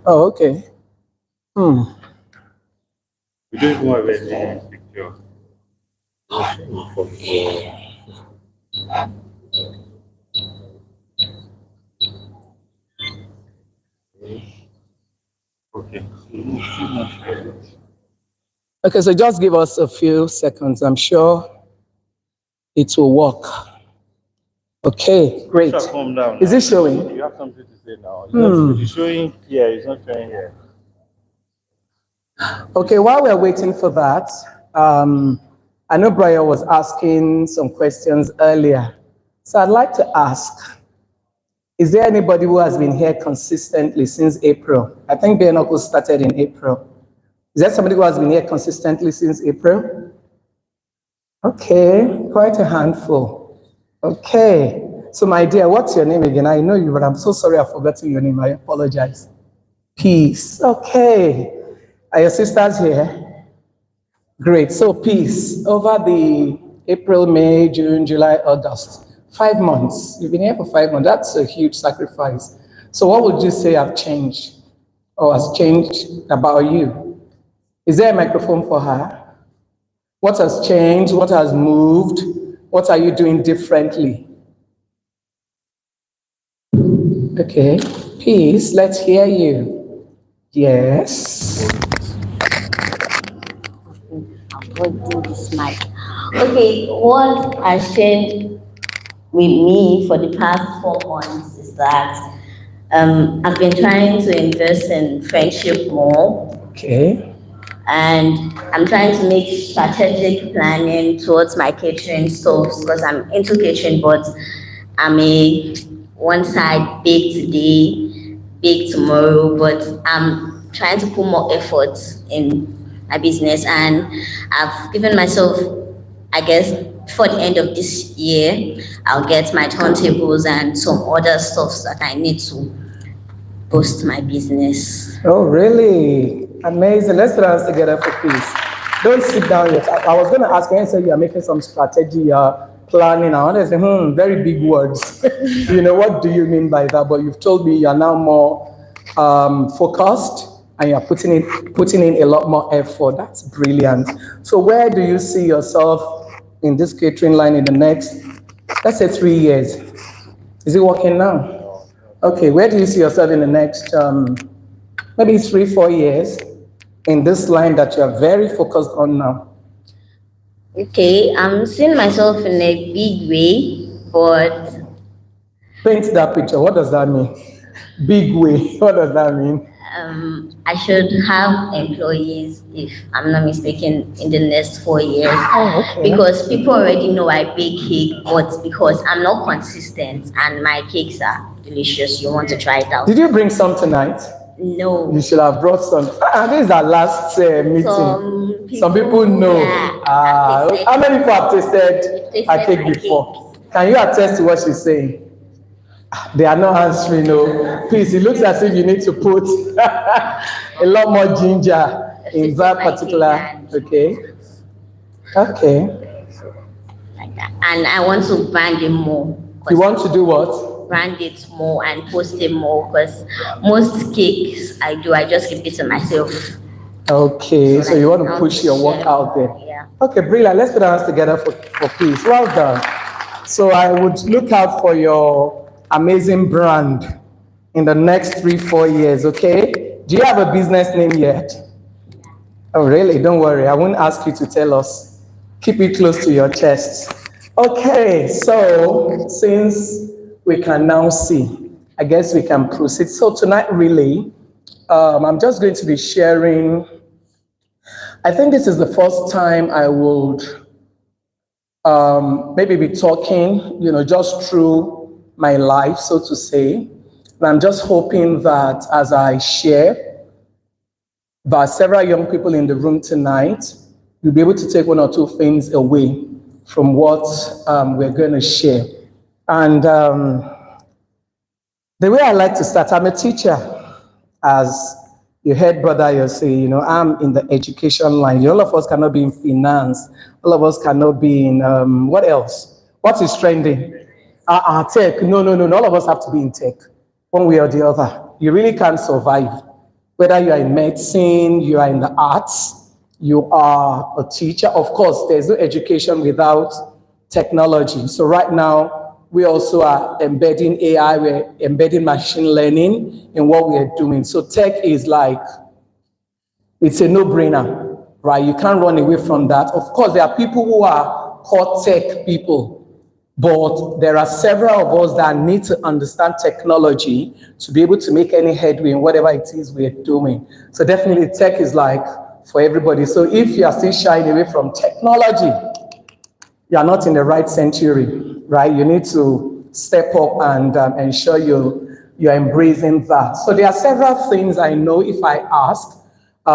Oh, okay. We don't even have any picture. Okay. Okay, so just give us a few seconds. I'm sure it will work. Okay, great. Calm down. Is it showing? You have something to say now. It's showing here. It's not showing here. Okay, while we're waiting for that, I know Brian was asking some questions earlier. So I'd like to ask, is there anybody who has been here consistently since April? I think Benoko started in April. Is there somebody who has been here consistently since April? Okay, quite a handful. Okay, so my dear, what's your name again? I know you, but I'm so sorry I've forgotten your name. I apologize. Peace. Okay. Are your sisters here? Great. So peace. Over the April, May, June, July, August, 5 months. You've been here for 5 months. That's a huge sacrifice. So what would you say have changed or has changed about you? Is there a microphone for her? What has changed? What has moved? What are you doing differently? Okay. Peace. Let's hear you. Yes. What do this mic? Okay, what has changed with me for the past 4 months is that I've been trying to invest in friendship more, Okay. and I'm trying to make strategic planning towards my catering stuff because I'm into catering, but I'm a one side bake today, bake tomorrow, but I'm trying to put more effort in my business, and I've given myself, I guess, before the end of this year, I'll get my turntables and some other stuff that I need to boost my business. Oh, really? Amazing. Let's put our hands together for peace. Don't sit down yet. I was going to ask when you said you are making some strategy planning. I want to say, very big words. What do you mean by that? But you've told me you are now more focused and you're putting in a lot more effort. That's brilliant. So where do you see yourself in this catering line in the next, let's say 3 years? Is it working now? Okay, where do you see yourself in the next maybe 3-4 years in this line that you're very focused on now? Okay, I'm seeing myself in a big way, but paint that picture. What does that mean? Big way. What does that mean? I should have employees, if I'm not mistaken, in the next 4 years. Oh, okay. Because people already know I bake cake, but because I'm not consistent and my cakes are delicious, you want to try it out. Did you bring some tonight? No. You should have brought some. This is our last meeting. Some people know. Yeah, how many people have tasted a cake before? Can you attest to what she's saying? They are not answering. No, please. It looks as if you need to put a lot more ginger in that particular. Okay. Like that. And I want to brand it more. You want to do what? Brand it more and post it more, because most cakes I do, I just keep it to myself. Okay, so you want to push your work out there. Yeah. Okay, brilliant. Let's put our hands together for peace. Well done. So I would look out for your amazing brand in the next 3-4 years, okay? Do you have a business name yet? Oh, really? Don't worry. I won't ask you to tell us. Keep it close to your chest. Okay, so since we can now see, I guess we can proceed. So tonight, really, I'm just going to be sharing. I think this is the first time I would maybe be talking, just through my life, so to say. And I'm just hoping that as I share, by several young people in the room tonight, you'll be able to take 1 or 2 things away from what we're going to share. And the way I like to start, I'm a teacher. As you heard Brother you say, I'm in the education line. All of us cannot be in finance. All of us cannot be in, what else? What is trending? Tech. No. All of us have to be in tech, one way or the other. You really can't survive Whether you are in medicine, you are in the arts, you are a teacher. Of course, there's no education without technology. So right now, we also are embedding AI, we're embedding machine learning in what we are doing. So tech is like, it's a no-brainer, right? You can't run away from that. Of course, there are people who are called tech people, but there are several of us that need to understand technology to be able to make any headway in whatever it is we're doing. So definitely tech is like for everybody. So if you are still shying away from technology, you are not in the right century, right? You need to step up and ensure you're embracing that. So there are several things I know if I ask,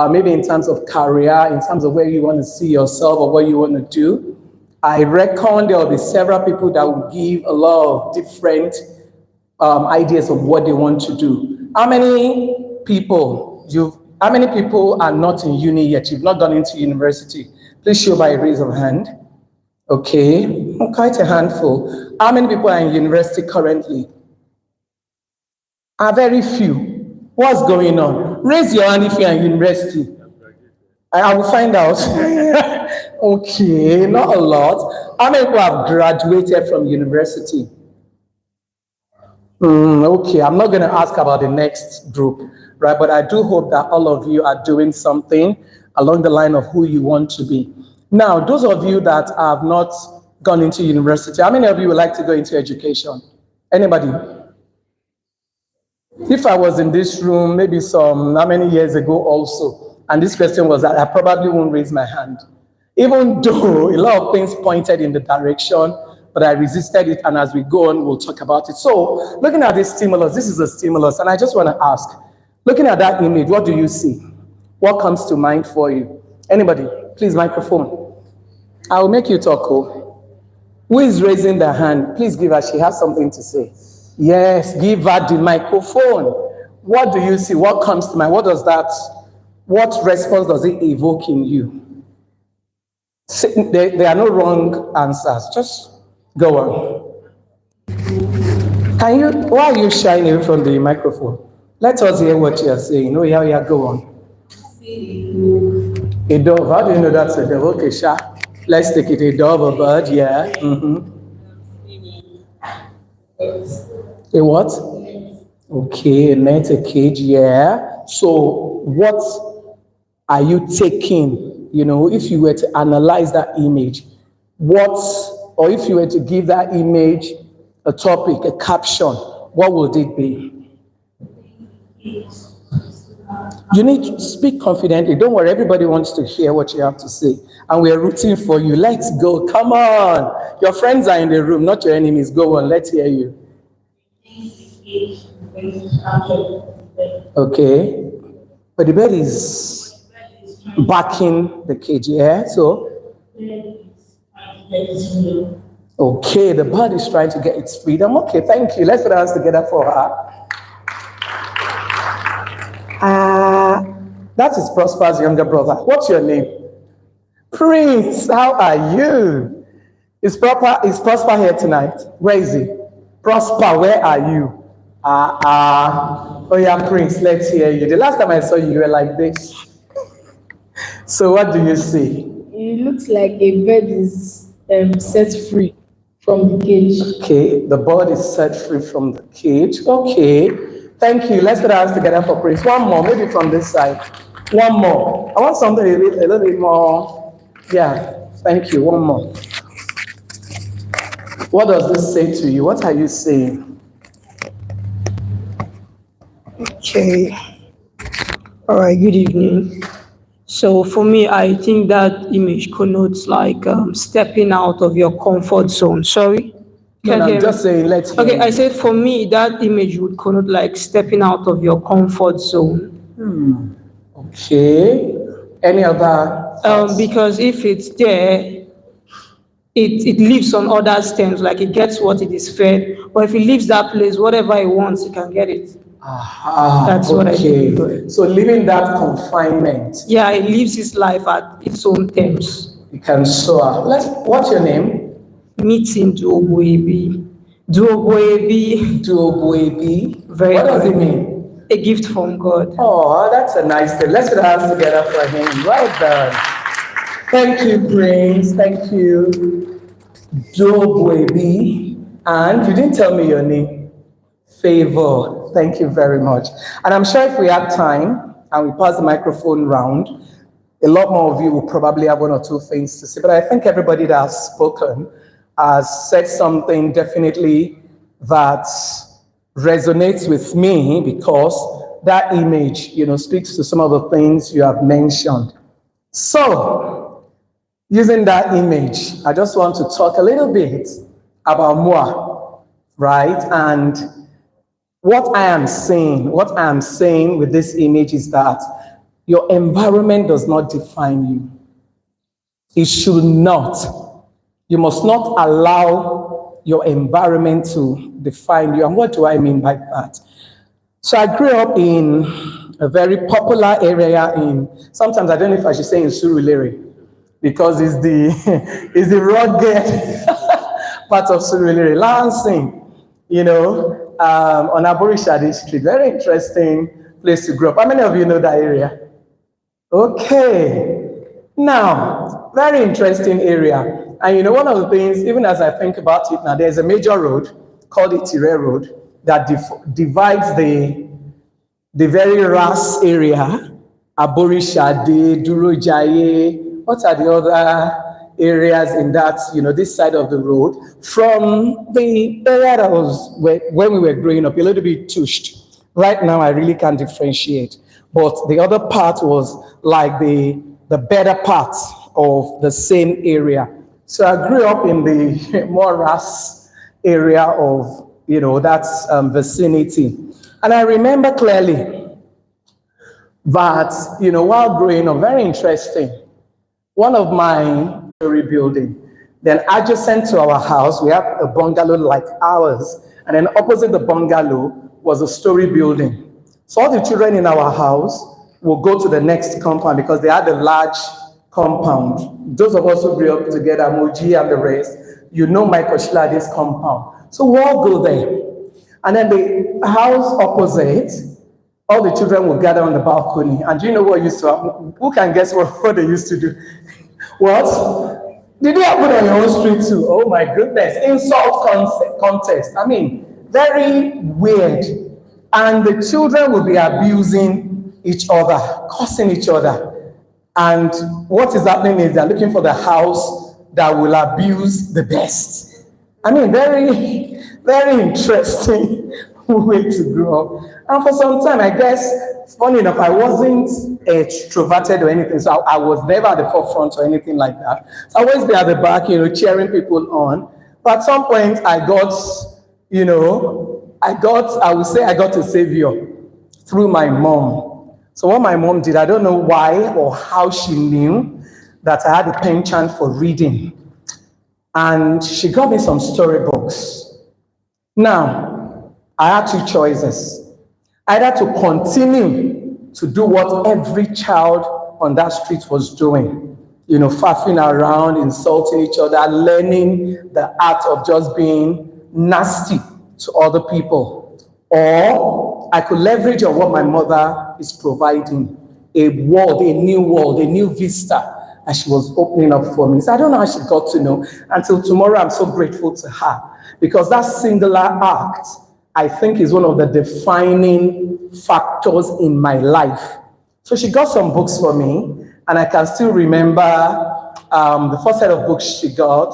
maybe in terms of career, in terms of where you want to see yourself or what you want to do. I reckon there will be several people that will give a lot of different ideas of what they want to do. How many people are not in uni yet? You've not gone into university. Please show by a raise of hand. Okay, quite a handful. How many people are in university currently? Very few. What's going on? Raise your hand if you're in university. I will find out. Okay, not a lot. How many people have graduated from university? Okay, I'm not going to ask about the next group, right? But I do hope that all of you are doing something along the line of who you want to be. Now, those of you that have not gone into university, how many of you would like to go into education? Anybody? If I was in this room, maybe how many years ago also, and this question was that, I probably won't raise my hand. Even though a lot of things pointed in the direction, but I resisted it, and as we go on, we'll talk about it. So, looking at this stimulus, this is a stimulus, and I just want to ask, looking at that image, what do you see? What comes to mind for you? Anybody? Please, microphone. I will make you talk, oh. Who is raising their hand? Please give her, she has something to say. Yes, give her the microphone. What do you see? What comes to mind? What response does it evoke in you? There are no wrong answers. Just go on. Why are you shying away from the microphone? Let us hear what you are saying. Oh, yeah, go on. A dove. How do you know that's a dove? Okay, sure. Let's take it. A dove, a bird, yeah. A what? Okay, a net, a cage, yeah. So what are you taking? You know, if you were to analyze that image, or if you were to give that image a topic, a caption, what would it be? You need to speak confidently. Don't worry, everybody wants to hear what you have to say. And we are rooting for you. Let's go. Come on. Your friends are in the room, not your enemies. Go on. Let's hear you. Okay. But the bird is backing the cage, yeah? So? Okay, the bird is trying to get its freedom. Okay, thank you. Let's put our hands together for her. That is Prosper's younger brother. What's your name? Prince, how are you? Is Prosper here tonight? Where is he? Prosper, where are you? Oh yeah, Prince, let's hear you. The last time I saw you, you were like this. So what do you see? It looks like a bird is set free from the cage. Okay, the bird is set free from the cage. Okay, thank you. Let's put our hands together for Prince. One more, maybe from this side. One more. I want something a little bit more. Yeah, thank you. One more. What does this say to you? What are you saying? Okay. All right, good evening. So for me, I think that image connotes like stepping out of your comfort zone. Sorry? No, I'm just saying, let's hear Okay, you. I said for me, that image would connote like stepping out of your comfort zone. Okay. Any other thoughts? Because if it's there, it lives on other stems, like it gets what it is fed. But if it leaves that place, whatever it wants, it can get it. That's what I think. So living that confinement. Yeah, it lives its life at its own terms. You can soar. What's your name? Meeting Duobuebi. Duobuebi. Duobuebi. Very What does it good. mean? a gift from God. Oh, that's a nice thing. Let's put our hands together for him. Well done. Thank you, Prince. Thank you, Baby. And you didn't tell me your name. Favor. Thank you very much. And I'm sure if we have time and we pass the microphone round, a lot more of you will probably have one or two things to say. But I think everybody that has spoken has said something definitely that resonates with me, because that image, speaks to some of the things you have mentioned. So, using that image, I just want to talk a little bit about moi, right? And what I am saying with this image is that your environment does not define you. It should not. You must not allow your environment to define you. And what do I mean by that? So I grew up in a very popular area sometimes I don't know if I should say in Surulere, because it's the rugged part of Surulere, Lansing, on Aborishade Street. Very interesting place to grow up. How many of you know that area? Okay. Now, very interesting area. And one of the things, even as I think about it now, there's a major road called Itire Road that divides the very Ras area, Aborishade, Durojaye, what are the other areas in that, this side of the road, from the area that was when we were growing up, a little bit tushed. Right now, I really can't differentiate. But the other part was like the better part of the same area. So I grew up in the more Ras area of, that vicinity. And I remember clearly that, while growing up, very interesting, one of my story building, then adjacent to our house, we have a bungalow like ours, and then opposite the bungalow was a story building. So all the children in our house will go to the next compound because they had a large compound. Those of us who grew up together, Moji and the rest, Michael Shlade's compound. So we'll all go there. And then the house opposite, all the children will gather on the balcony. And do you know what used to happen? Who can guess what they used to do? What? Did it happen on your own street too? Oh my goodness. Insult contest. I mean, very weird. And the children will be abusing each other, cursing each other. And what is happening is they're looking for the house that will abuse the best. I mean, very, very interesting way to grow up. And for some time, I guess, funny enough, I wasn't extroverted or anything, so I was never at the forefront or anything like that. So I always be at the back, cheering people on. But at some point, I got, I would say I got a savior through my mom. So what my mom did, I don't know why or how she knew that I had a penchant for reading. And she got me some storybooks. Now, I had two choices. Either to continue to do what every child on that street was doing, faffing around, insulting each other, learning the art of just being nasty to other people. Or I could leverage on what my mother is providing, a new vista that she was opening up for me. So I don't know how she got to know. Until tomorrow, I'm so grateful to her. Because that singular act, I think, is one of the defining factors in my life. So she got some books for me, and I can still remember the first set of books she got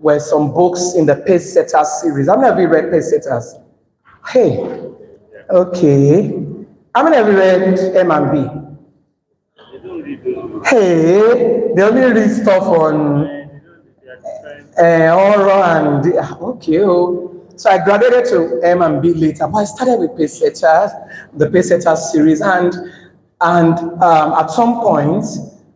were some books in the Pace Setters series. How many of you read Pace Setters? Hey, okay. How many of you read M&B? Hey, they only read stuff on horror and okay. So I graduated to M&B later, but I started with Pace Setters, the Pace Setters series, and at some point,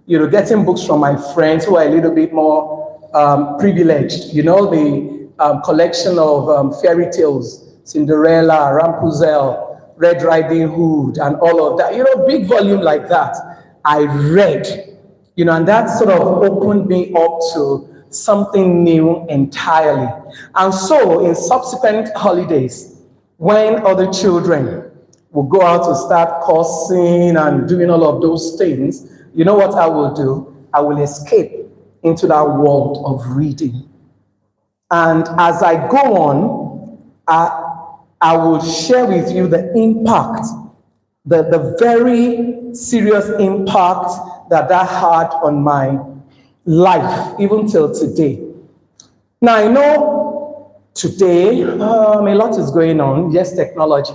getting books from my friends who are a little bit more privileged. The collection of fairy tales, Cinderella, Rapunzel, Red Riding Hood, and all of that. Big volume like that. I read, and that sort of opened me up to something new entirely. And so in subsequent holidays, when other children, will go out to start cursing and doing all of those things, you know what I will do? I will escape into that world of reading. And as I go on, I will share with you the impact, the very serious impact that had on my life, even till today. Now, I know today a lot is going on. Yes, technology.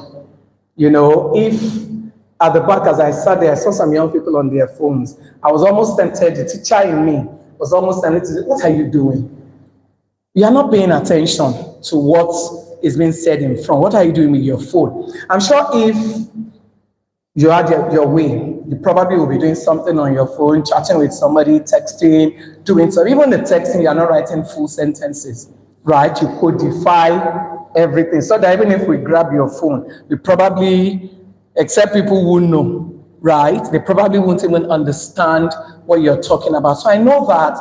You know, if at the back as I sat there, I saw some young people on their phones, I was almost tempted, the teacher in me was almost tempted to say, what are you doing? You are not paying attention to what is being said in front. What are you doing with your phone? I'm sure if you had your way, you probably will be doing something on your phone, chatting with somebody, texting, doing something. Even the texting, you are not writing full sentences, right? You codify everything. So that even if we grab your phone, we probably, except people who know, right? They probably won't even understand what you're talking about. So I know that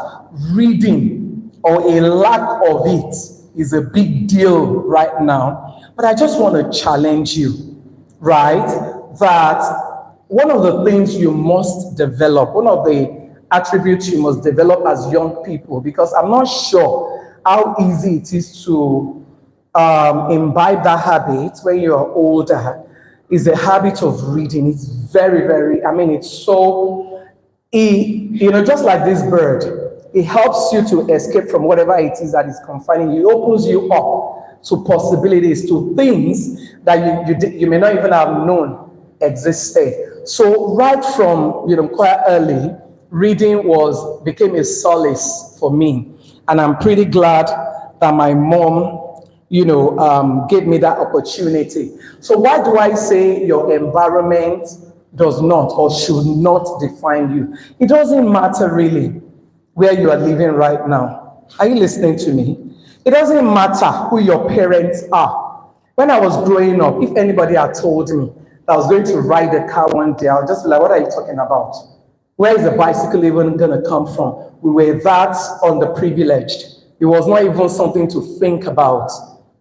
reading or a lack of it is a big deal right now. But I just want to challenge you, right? That one of the things you must develop, one of the attributes you must develop as young people, because I'm not sure how easy it is to imbibe that habit when you're older, is the habit of reading. It's very, very, it's so, just like this bird, it helps you to escape from whatever it is that is confining you. It opens you up to possibilities, to things that you may not even have known existed. So right from quite early, reading became a solace for me, and I'm pretty glad that my mom gave me that opportunity. So why do I say your environment does not or should not define you? It doesn't matter really where you are living right now. Are you listening to me? It doesn't matter who your parents are. When I was growing up, if anybody had told me that I was going to ride a car one day, I would just be like, what are you talking about? Where is the bicycle even going to come from? We were that underprivileged. It was not even something to think about.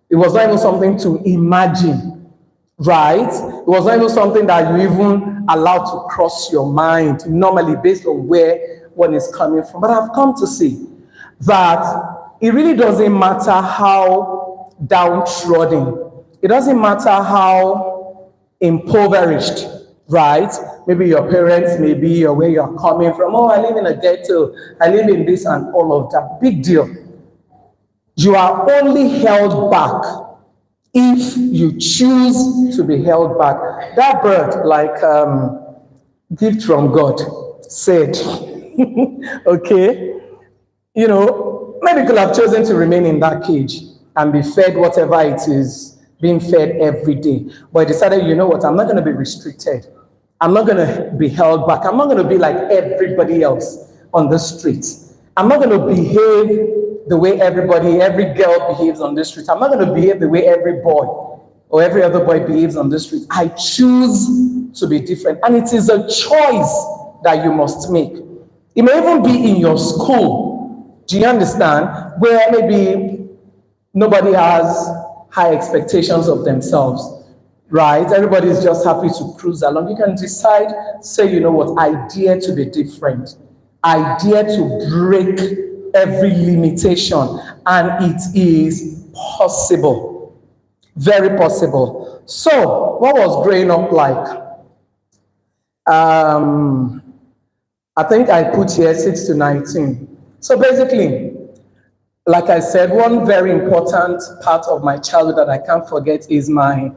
It was not even something to imagine, right? It was not even something that you even allowed to cross your mind normally based on where one is coming from. But I've come to see that it really doesn't matter how downtrodden, it doesn't matter how impoverished, right? Maybe your parents may be, or where you're coming from. Oh, I live in a ghetto, I live in this and all of that. Big deal. You are only held back if you choose to be held back. That bird, like gift from God, said, okay, maybe could have chosen to remain in that cage and be fed whatever it is being fed every day. But I decided, you know what, I'm not going to be restricted. I'm not going to be held back. I'm not going to be like everybody else on the streets. I'm not going to behave the way every girl behaves on the street. I'm not going to behave the way every boy or every other boy behaves on the street. I choose to be different. And it is a choice that you must make. It may even be in your school. Do you understand? Where maybe nobody has high expectations of themselves, right? Everybody is just happy to cruise along. You can decide, say, you know what, I dare to be different. I dare to break every limitation, and it is possible. Very possible. So, what was growing up like? I think I put here 6 to 19. So basically, like I said, one very important part of my childhood that I can't forget is my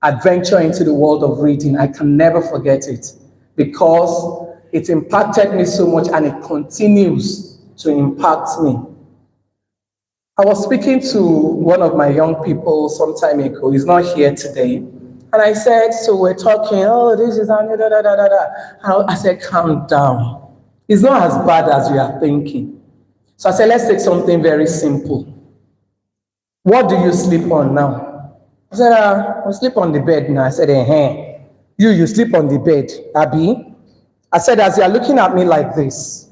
adventure into the world of reading. I can never forget it because it impacted me so much, and it continues to impact me. I was speaking to one of my young people some time ago. He's not here today. And I said, so we're talking, oh, this is, da, da, da, da, da. I said, calm down. It's not as bad as you are thinking. So I said, let's take something very simple. What do you sleep on now? I said, I sleep on the bed now. I said, you sleep on the bed, Abby? I said, as you're looking at me like this,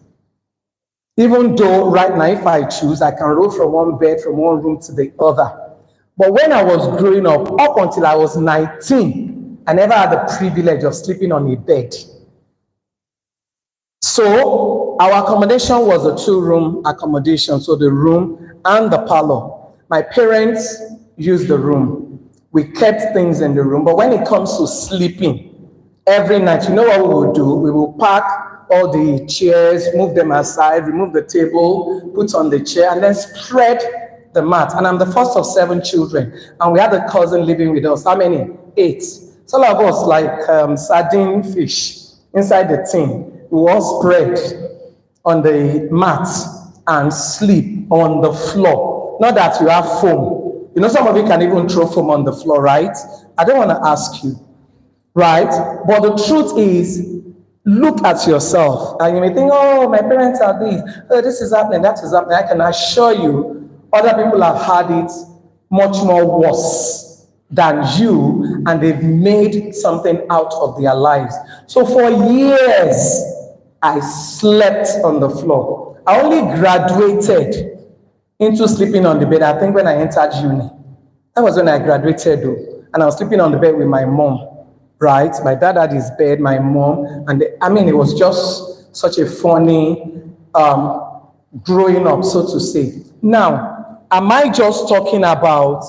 even though right now, if I choose, I can roll from one bed, from one room to the other. But when I was growing up until I was 19, I never had the privilege of sleeping on a bed. So our accommodation was a 2-room accommodation, so the room and the parlor. My parents used the room. We kept things in the room, but when it comes to sleeping, every night, you know what we will do? We will pack all the chairs, move them aside, remove the table, put on the chair, and then spread the mat. And I'm the first of 7 children, and we had a cousin living with us. How many? 8. So all of us like sardine fish inside the tin. We all spread on the mat and sleep on the floor. Not that you have foam. You know, some of you can even throw foam on the floor, right? I don't want to ask you, right? But the truth is, look at yourself. And you may think, oh, my parents are this. Oh, this is happening, that is happening. I can assure you, other people have had it much more worse than you, and they've made something out of their lives. So for years, I slept on the floor. I only graduated into sleeping on the bed, I think, when I entered uni. That was when I graduated, though. And I was sleeping on the bed with my mom, right? My dad had his bed, my mom, and it was just such a funny growing up, so to say. Now, am I just talking about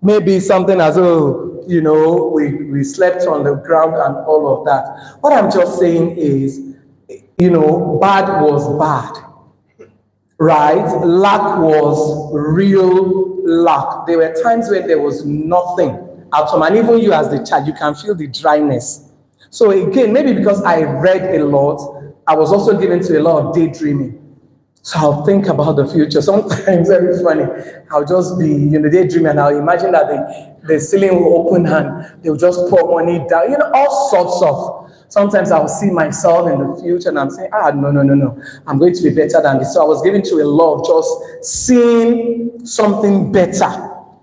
maybe something as, oh, you know, we slept on the ground and all of that? What I'm just saying is, you know, bad was bad, right? Lack was real lack. There were times when there was nothing at home, and even you as the child, you can feel the dryness. So again, maybe because I read a lot, I was also given to a lot of daydreaming. So I'll think about the future. Sometimes, very funny, I'll just be, you know, daydreaming, and I'll imagine that the ceiling will open and they'll just pour money down, you know, all sorts of. Sometimes I'll see myself in the future and I'm saying, no, I'm going to be better than this. So I was given to a law of just seeing something better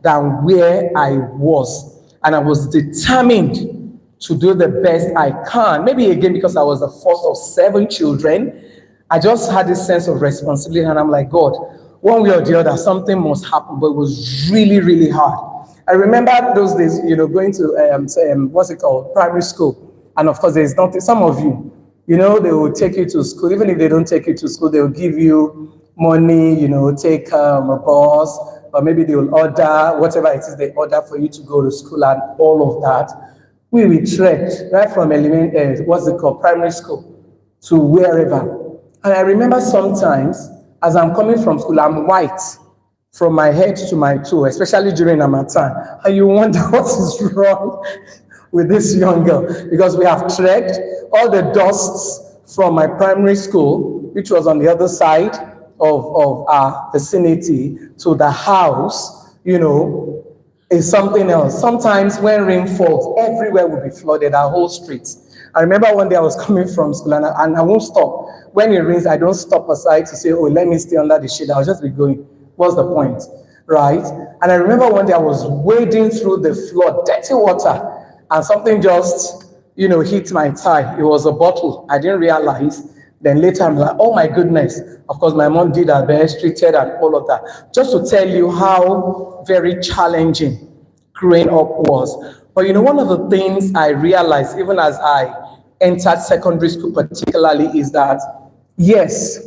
than where I was. And I was determined to do the best I can. Maybe again, because I was the first of 7 children, I just had this sense of responsibility, and I'm like, God, one way or the other, something must happen, but it was really, really hard. I remember those days, you know, going to, primary school. And of course, there's nothing, some of you, you know, they will take you to school. Even if they don't take you to school, they will give you money, you know, take a bus, or maybe they will order, whatever it is they order for you to go to school and all of that. We trekked right from primary school to wherever. And I remember sometimes, as I'm coming from school, I'm white from my head to my toe, especially during Harmattan. And you wonder what is wrong with this young girl, because we have trekked all the dusts from my primary school, which was on the other side of our vicinity, to the house, you know, is something else. Sometimes when rain falls, everywhere will be flooded, our whole streets. I remember one day I was coming from school, and I won't stop. When it rains, I don't stop aside to say, oh, let me stay under the shade. I'll just be going. What's the point, right? And I remember one day I was wading through the flood, dirty water, and something just, you know, hit my thigh. It was a bottle. I didn't realize. Then later I'm like, oh my goodness. Of course, my mom did her best, treated and all of that. Just to tell you how very challenging growing up was. But you know, one of the things I realized, even as I entered secondary school particularly, is that, yes,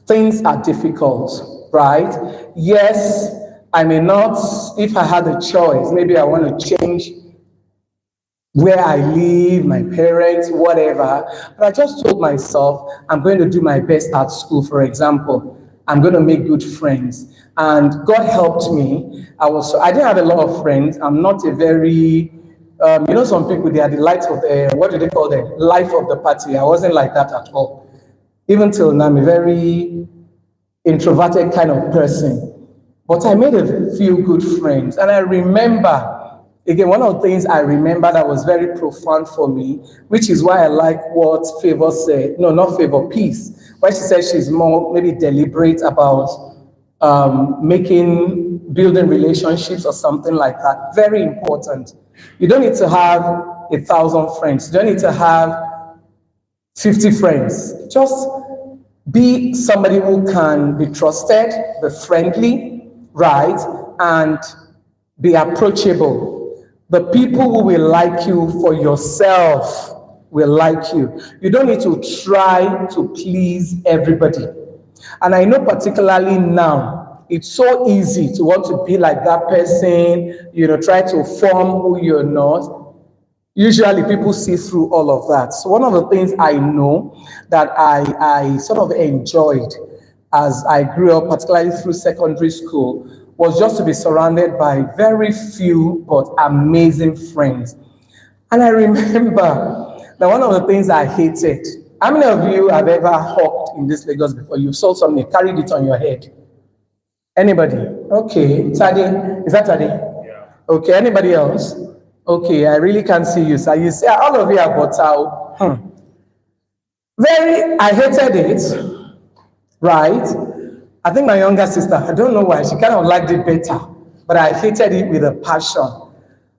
things are difficult, right? Yes, I may not, if I had a choice, maybe I want to change where I live, my parents, whatever. But I just told myself, I'm going to do my best at school, for example. I'm going to make good friends. And God helped me. I didn't have a lot of friends. I'm not a very, you know, some people, they are the light of the, what do they call them? Life of the party. I wasn't like that at all. Even till now, I'm a very introverted kind of person. But I made a few good friends. And I remember, again, one of the things I remember that was very profound for me, which is why I like what Favor said, no, not Favor, Peace, why she said she's more maybe deliberate about building relationships or something like that. Very important. You don't need to have 1,000 friends. You don't need to have 50 friends. Just be somebody who can be trusted, be friendly, right, and be approachable. The people who will like you for yourself will like you. You don't need to try to please everybody. And I know particularly now, it's so easy to want to be like that person, try to form who you're not. Usually people see through all of that. So one of the things I know that I sort of enjoyed as I grew up, particularly through secondary school, was just to be surrounded by very few but amazing friends. And I remember that one of the things I hated, how many of you have ever hawked in this Lagos before? You've sold something, carried it on your head. Anybody? Okay. Tade, is that Tade? Yeah. Okay, anybody else? Okay, I really can't see you. So you say, all of you are Botao. I hated it, right? I think my younger sister, I don't know why, she kind of liked it better, but I hated it with a passion.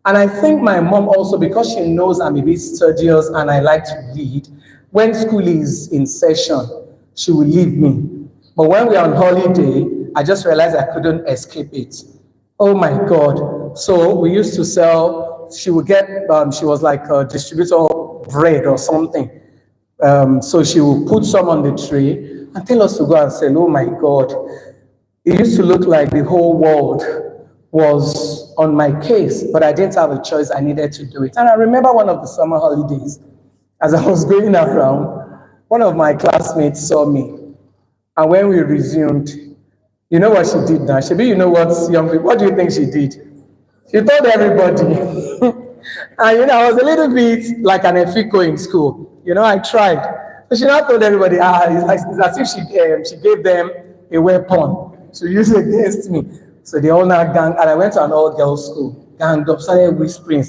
And I think my mom also, because she knows I'm a bit studious and I like to read, when school is in session, she will leave me. But when we're on holiday, I just realized I couldn't escape it. Oh my God. So we used to sell, she would get, she was like a distributor of bread or something. So she would put some on the tray and tell us to go and sell. Oh my God. It used to look like the whole world was on my case, but I didn't have a choice. I needed to do it. And I remember one of the summer holidays, as I was going around, one of my classmates saw me. And when we resumed, you know what she did now? Shebi, you know what do you think she did? She told everybody. And I was a little bit like an efiko in school. I tried. So she now told everybody, it's as if she gave them a weapon to use against me. So they all now gang, and I went to an all-girls school. Ganged up, started whispering,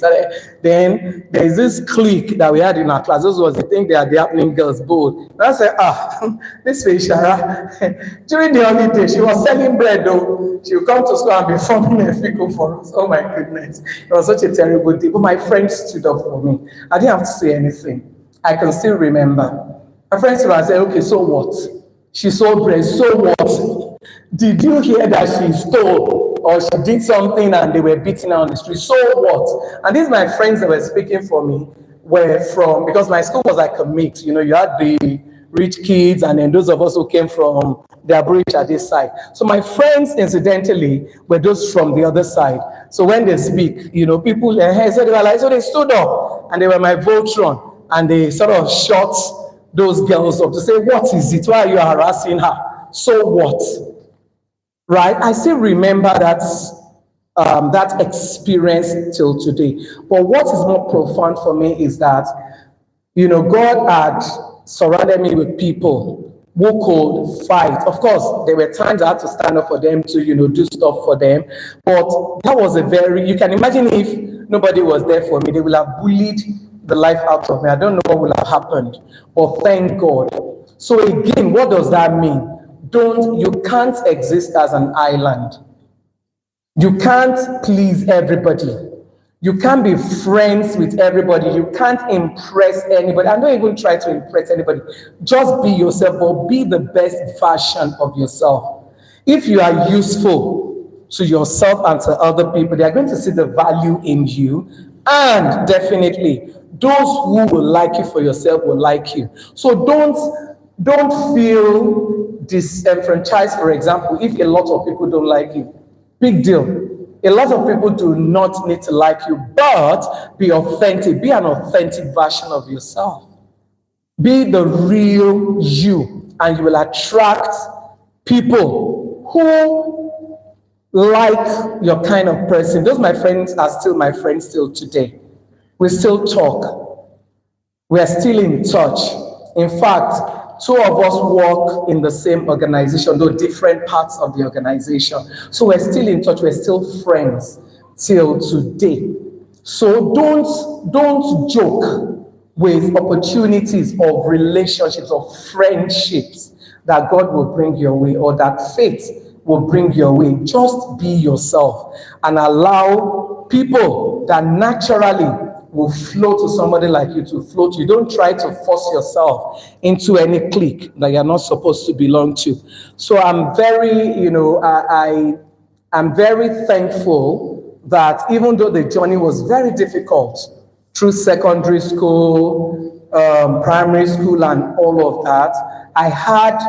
then there's this clique that we had in our class. Those was the thing, they are the happening girls, both. And I said, this way, Shara. During the holiday, she was selling bread though. She would come to school and be forming a fickle for us. Oh my goodness. It was such a terrible day. But my friends stood up for me. I didn't have to say anything. I can still remember. My friends would say, okay, so what? She sold bread, so what? Did you hear that she stole? Or she did something and they were beating her on the street, so what? And these my friends that were speaking for me were from, because my school was like a mix, you had the rich kids and then those of us who came from the Abridge at this side. So my friends, incidentally, were those from the other side. So when they speak, people, so they were like, so they stood up and they were my Voltron and they sort of shot those girls up to say, what is it? Why are you harassing her? So what? Right? I still remember that experience till today. But what is more profound for me is that, God had surrounded me with people who could fight. Of course, there were times I had to stand up for them to, do stuff for them. But that was you can imagine if nobody was there for me, they would have bullied the life out of me. I don't know what would have happened. But thank God. So again, what does that mean? You can't exist as an island. You can't please everybody. You can't be friends with everybody. You can't impress anybody. And don't even try to impress anybody. Just be yourself, but be the best version of yourself. If you are useful to yourself and to other people, they are going to see the value in you. And definitely, those who will like you for yourself will like you. So don't feel disenfranchised, for example, if a lot of people don't like you. Big deal. A lot of people do not need to like you, but be authentic. Be an authentic version of yourself. Be the real you, and you will attract people who like your kind of person. Those my friends are still my friends till today. We still talk. We are still in touch. In fact, two of us work in the same organization, though different parts of the organization. So we're still in touch, we're still friends till today. So don't joke with opportunities of relationships, of friendships that God will bring your way or that fate will bring your way. Just be yourself and allow people that naturally will flow to somebody like you to float. You don't try to force yourself into any clique that you're not supposed to belong to. So I'm very, I'm very thankful that even though the journey was very difficult through secondary school, primary school, and all of that, I had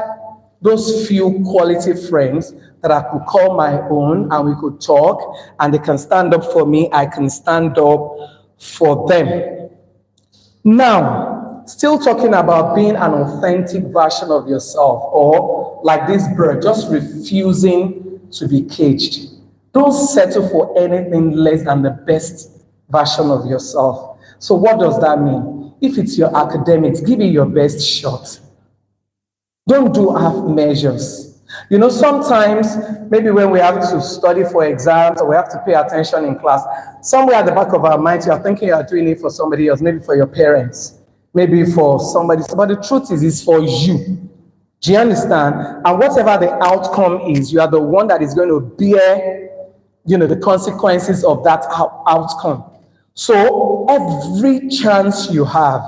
those few quality friends that I could call my own and we could talk, and they can stand up for me, I can stand up for them. Now, still talking about being an authentic version of yourself, or like this bird, just refusing to be caged. Don't settle for anything less than the best version of yourself. So what does that mean? If it's your academics, give it your best shot. Don't do half measures. You know, sometimes, maybe when we have to study for exams or we have to pay attention in class, somewhere at the back of our minds, you are thinking you are doing it for somebody else, maybe for your parents, maybe for somebody. But the truth is, it's for you. Do you understand? And whatever the outcome is, you are the one that is going to bear, you know, the consequences of that outcome. So every chance you have,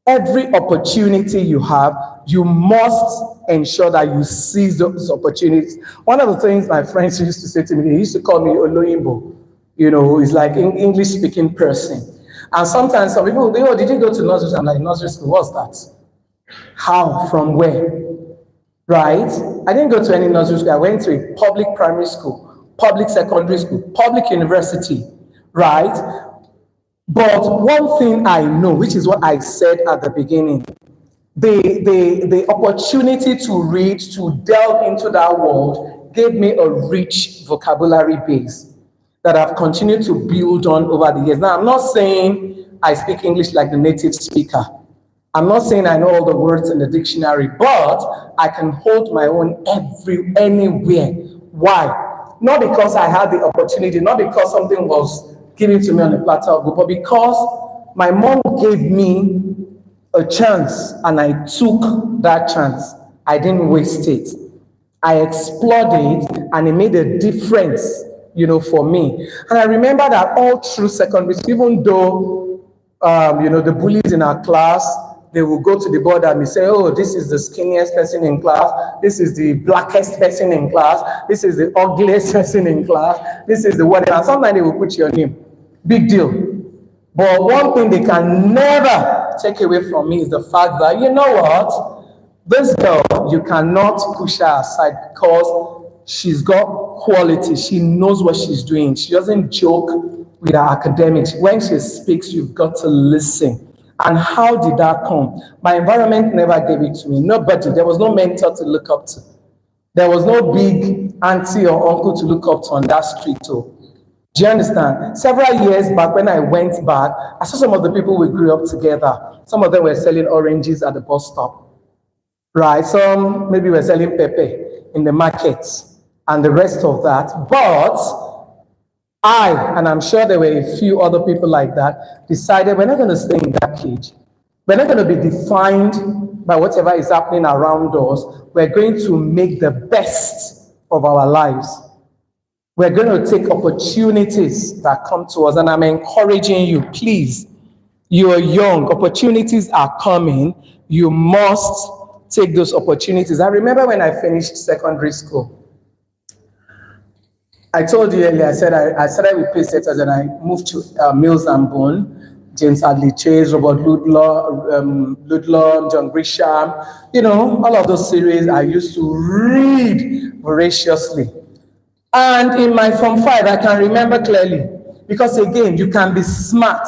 every opportunity you have, you must ensure that you seize those opportunities. One of the things my friends used to say to me, they used to call me Oloyinbo, you know, it's like an English-speaking person. And sometimes some people, oh, did you go to nursery school? I'm like, nursery school, what's that? How? From where? Right? I didn't go to any nursery school. I went to a public primary school, public secondary school, public university, right? But one thing I know, which is what I said at the beginning, the opportunity to read, to delve into that world, gave me a rich vocabulary base that I've continued to build on over the years. Now, I'm not saying I speak English like the native speaker. I'm not saying I know all the words in the dictionary, but I can hold my own anywhere. Why? Not because I had the opportunity, not because something was given to me on a platter of gold, but because my mom gave me a chance and I took that chance. I didn't waste it. I explored it and it made a difference, you know, for me. And I remember that all through secondary school, even though, you know, the bullies in our class, they will go to the board and say, oh, this is the skinniest person in class. This is the blackest person in class. This is the ugliest person in class. This is the whatever. And sometimes they will put your name. Big deal. But one thing they can never take away from me is the fact that, you know what? This girl, you cannot push her aside because she's got quality. She knows what she's doing. She doesn't joke with her academics. When she speaks, you've got to listen. And how did that come? My environment never gave it to me. Nobody. There was no mentor to look up to. There was no big auntie or uncle to look up to on that street too. Do you understand? Several years back, when I went back, I saw some of the people we grew up together. Some of them were selling oranges at the bus stop, right? Some maybe were selling pepper in the markets and the rest of that. But and I'm sure there were a few other people like that, decided we're not going to stay in that cage. We're not going to be defined by whatever is happening around us. We're going to make the best of our lives. We're going to take opportunities that come to us, and I'm encouraging you, please. You are young, opportunities are coming. You must take those opportunities. I remember when I finished secondary school, I told you earlier, I said I started with Pacesetters and I moved to Mills and Bourne, James Hadley Chase, Robert Ludlum, John Grisham, you know, all of those series I used to read voraciously. And in my Form 5, I can remember clearly, because again, you can be smart,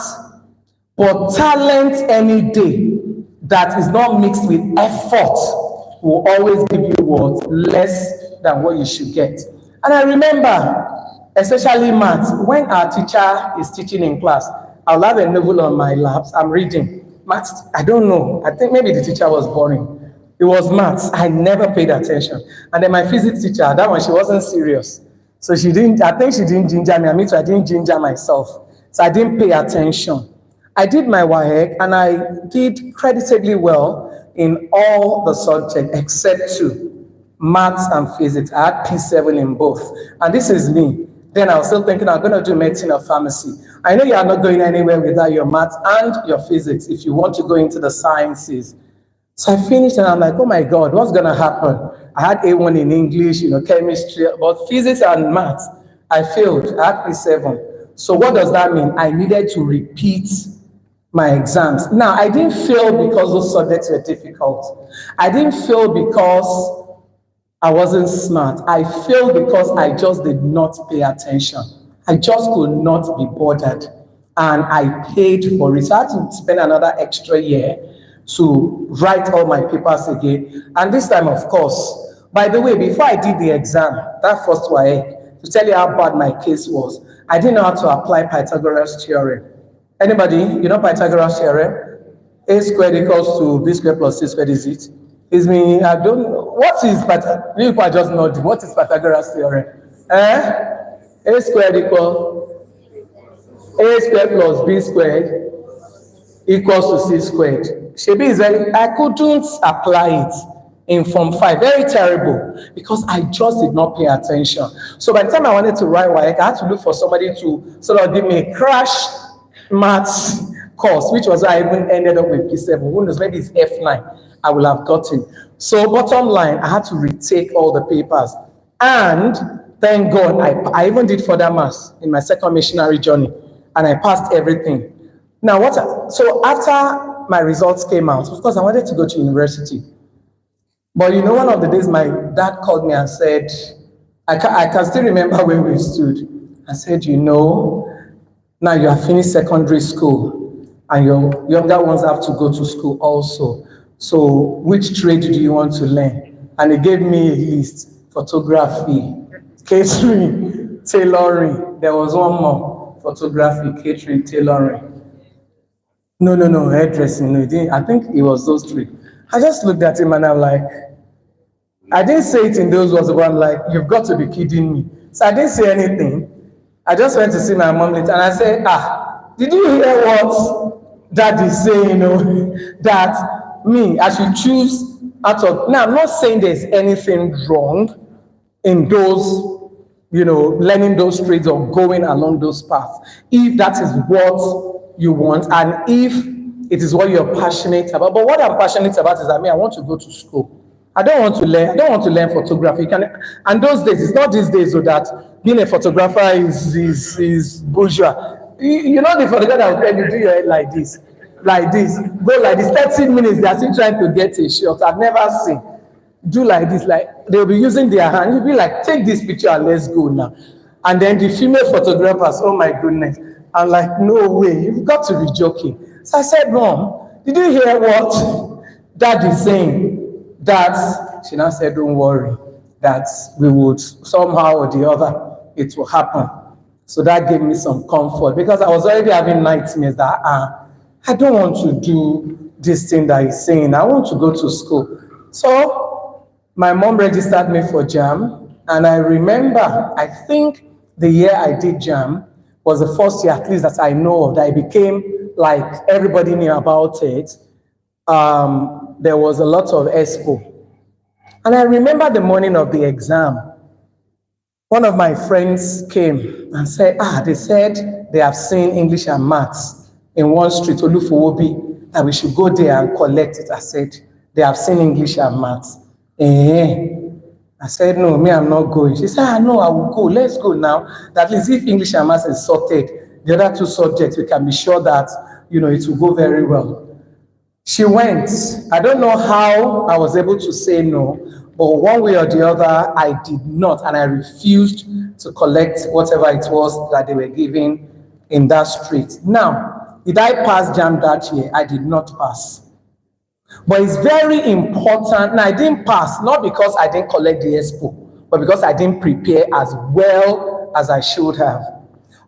but talent any day that is not mixed with effort will always give you what? Less than what you should get. And I remember, especially maths, when our teacher is teaching in class, I'll have a novel on my laps, I'm reading. Maths, I don't know, I think maybe the teacher was boring. It was maths, I never paid attention. And then my physics teacher, that one, she wasn't serious. So I think she didn't ginger me, I didn't ginger myself. So I didn't pay attention. I did my WAEC and I did creditably well in all the subjects except two. Maths and physics. I had P7 in both. And this is me. Then I was still thinking I'm going to do medicine or pharmacy. I know you are not going anywhere without your maths and your physics if you want to go into the sciences. So I finished and I'm like, oh my God, what's going to happen? I had A1 in English, you know, chemistry, but physics and maths, I failed. I had P7. So what does that mean? I needed to repeat my exams. Now, I didn't fail because those subjects were difficult. I didn't fail because I wasn't smart. I failed because I just did not pay attention. I just could not be bothered. And I paid for it. So I had to spend another extra year to write all my papers again. And this time, of course, by the way, before I did the exam, that first WAEC, to tell you how bad my case was, I didn't know how to apply Pythagoras theorem. Anybody, you know Pythagoras theorem? A squared equals to B squared plus C squared, is it? Is me, I don't know. What is Pythagoras? You people are just nodding. What is Pythagoras theorem? A squared equals A squared plus B squared equals to C squared. Shebi is very, I couldn't apply it in Form 5. Very terrible, because I just did not pay attention. So by the time I wanted to write WAEC, I had to look for somebody to sort of give me a crash maths course, which was why I even ended up with P7. Who knows, maybe it's F9 I will have gotten. So bottom line, I had to retake all the papers. And thank God, I even did further maths in my second missionary journey, and I passed everything. Now, so after my results came out, of course, I wanted to go to university. But you know, one of the days my dad called me and said, I can still remember where we stood. I said, you know, now you have finished secondary school and your younger ones have to go to school also. So which trade do you want to learn? And he gave me a list: photography, catering, tailoring. There was one more: photography, catering, tailoring. No, hairdressing. No, he didn't. I think it was those three. I just looked at him and I'm like, I didn't say it in those words, but I'm like, you've got to be kidding me. So I didn't say anything. I just went to see my mom later and I said, did you hear what dad is saying? You know, that me, I should choose out of. Now, I'm not saying there's anything wrong in those, you know, learning those trades or going along those paths, if that is what you want and if it is what you're passionate about. But what I'm passionate about is that I want to go to school. I don't want to learn photography. And those days, it's not these days so that being a photographer is bourgeois. You know the photographer that will tell you, do your head like this, go like this, 30 minutes, they are still trying to get a shot. I've never seen. Do like this, like they'll be using their hand. You'll be like, take this picture and let's go now. And then the female photographers, oh my goodness. I'm like, no way, you've got to be joking. So I said, Mom, did you hear what Dad is saying? That she now said, don't worry, that we would somehow or the other, it will happen. So that gave me some comfort, because I was already having nightmares that I don't want to do this thing that he's saying. I want to go to school. So my mom registered me for JAM, and I remember, I think the year I did JAM was the first year, at least that I know of, that I became like everybody knew about it. There was a lot of expo. And I remember the morning of the exam, one of my friends came and said, they said they have seen English and maths in one street, Olufowobi, that we should go there and collect it. I said, they have seen English and maths. I said, no, me, I'm not going. She said, no, I will go. Let's go now. At least if English and maths is sorted, the other two subjects, we can be sure that, you know, it will go very well. She went. I don't know how I was able to say no, but one way or the other, I did not, and I refused to collect whatever it was that they were giving in that street. Now, did I pass JAM that year? I did not pass. But it's very important. Now, I didn't pass, not because I didn't collect the expo, but because I didn't prepare as well as I should have.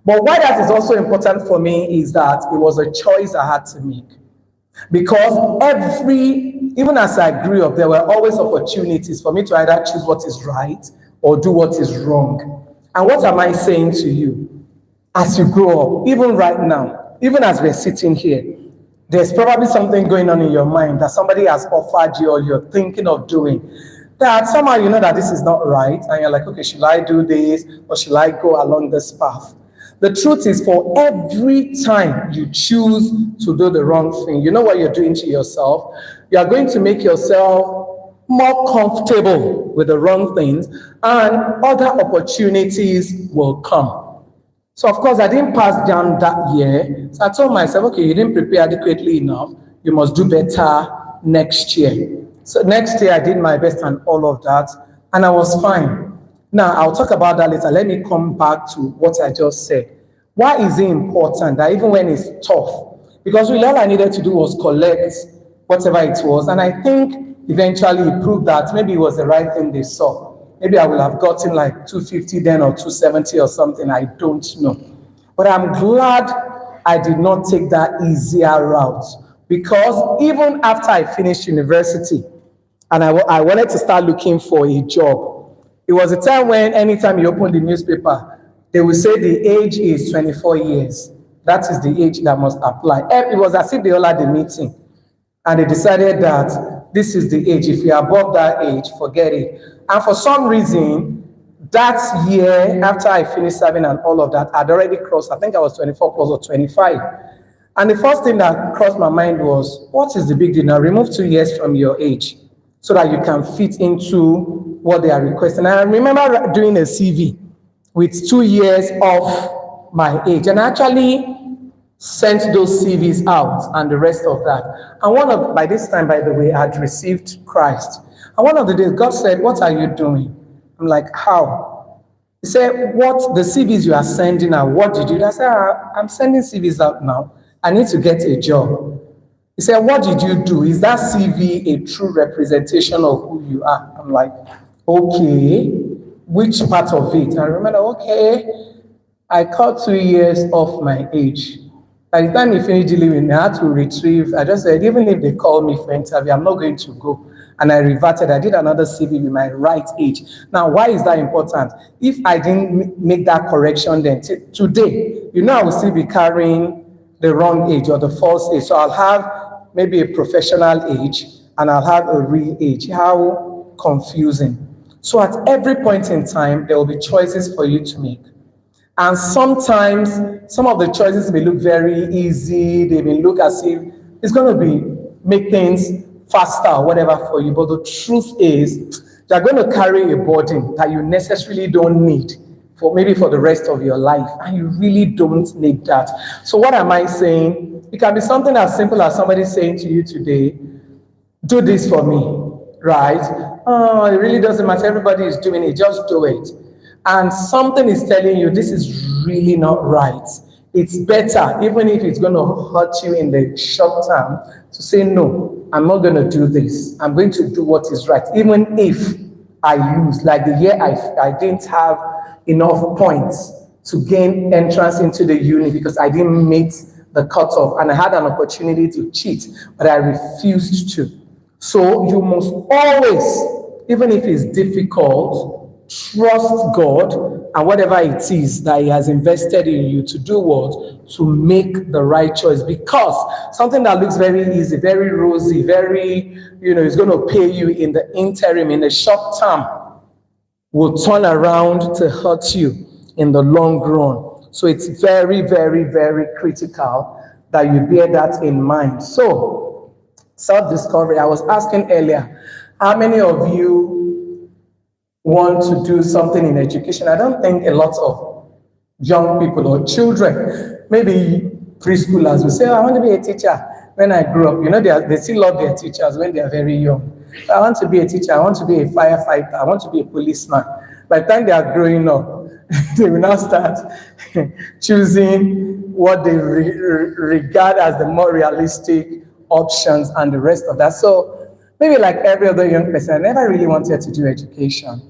But why that is also important for me is that it was a choice I had to make. Because even as I grew up, there were always opportunities for me to either choose what is right or do what is wrong. And what am I saying to you? As you grow up, even right now, even as we're sitting here, there's probably something going on in your mind that somebody has offered you or you're thinking of doing, that somehow you know that this is not right, and you're like, okay, should I do this or should I go along this path? The truth is, for every time you choose to do the wrong thing, you know what you're doing to yourself? You are going to make yourself more comfortable with the wrong things, and other opportunities will come. So of course, I didn't pass down that year. So I told myself, okay, you didn't prepare adequately enough. You must do better next year. So next year, I did my best and all of that, and I was fine. Now, I'll talk about that later. Let me come back to what I just said. Why is it important that even when it's tough? Because really all I needed to do was collect whatever it was, and I think eventually it proved that maybe it was the right thing they saw. Maybe I would have gotten like 250 then or 270 or something, I don't know. But I'm glad I did not take that easier route, because even after I finished university and I wanted to start looking for a job, it was a time when anytime you open the newspaper, they will say the age is 24 years. That is the age that must apply. It was as if they all had a meeting and they decided that this is the age. If you're above that age, forget it. And for some reason, that year, after I finished serving and all of that, I'd already crossed, I think I was 24 plus or 25. And the first thing that crossed my mind was, what is the big deal? Now remove 2 years from your age so that you can fit into what they are requesting. And I remember doing a CV with 2 years of my age, and I actually sent those CVs out and the rest of that. And by this time, by the way, I had received Christ. And one of the days, God said, what are you doing? I'm like, how? He said, what the CVs you are sending out, what did you do? I said, I'm sending CVs out now. I need to get a job. He said, what did you do? Is that CV a true representation of who you are? I'm like, okay, which part of it? I remember, okay, I cut 2 years off my age. By the time he finished dealing with me, I had to retrieve. I just said, even if they call me for interview, I'm not going to go. And I reverted. I did another CV with my right age. Now, why is that important? If I didn't make that correction then, today, I will still be carrying the wrong age or the false age. So I'll have maybe a professional age and I'll have a real age. How confusing. So at every point in time, there will be choices for you to make. And sometimes, some of the choices may look very easy. They may look as if it's going to make things faster or whatever for you. But the truth is, you're going to carry a burden that you necessarily don't need for the rest of your life. And you really don't need that. So what am I saying? It can be something as simple as somebody saying to you today, do this for me, right? Oh, it really doesn't matter. Everybody is doing it. Just do it. And something is telling you this is really not right. It's better, even if it's going to hurt you in the short term, to say, no, I'm not going to do this. I'm going to do what is right, even if I lose. Like the year I didn't have enough points to gain entrance into the uni because I didn't meet the cutoff, and I had an opportunity to cheat, but I refused to. So you must always, even if it's difficult, trust God and whatever it is that He has invested in you to do what? To make the right choice. Because something that looks very easy, very rosy, very, is going to pay you in the interim, in the short term, will turn around to hurt you in the long run. So it's very, very, very critical that you bear that in mind. So, self-discovery, I was asking earlier, how many of you want to do something in education? I don't think a lot of young people or children, maybe preschoolers, will say, I want to be a teacher when I grow up. They still love their teachers when they are very young. I want to be a teacher. I want to be a firefighter. I want to be a policeman. By the time they are growing up, they will now start choosing what they regard as the more realistic options and the rest of that. So maybe like every other young person, I never really wanted to do education.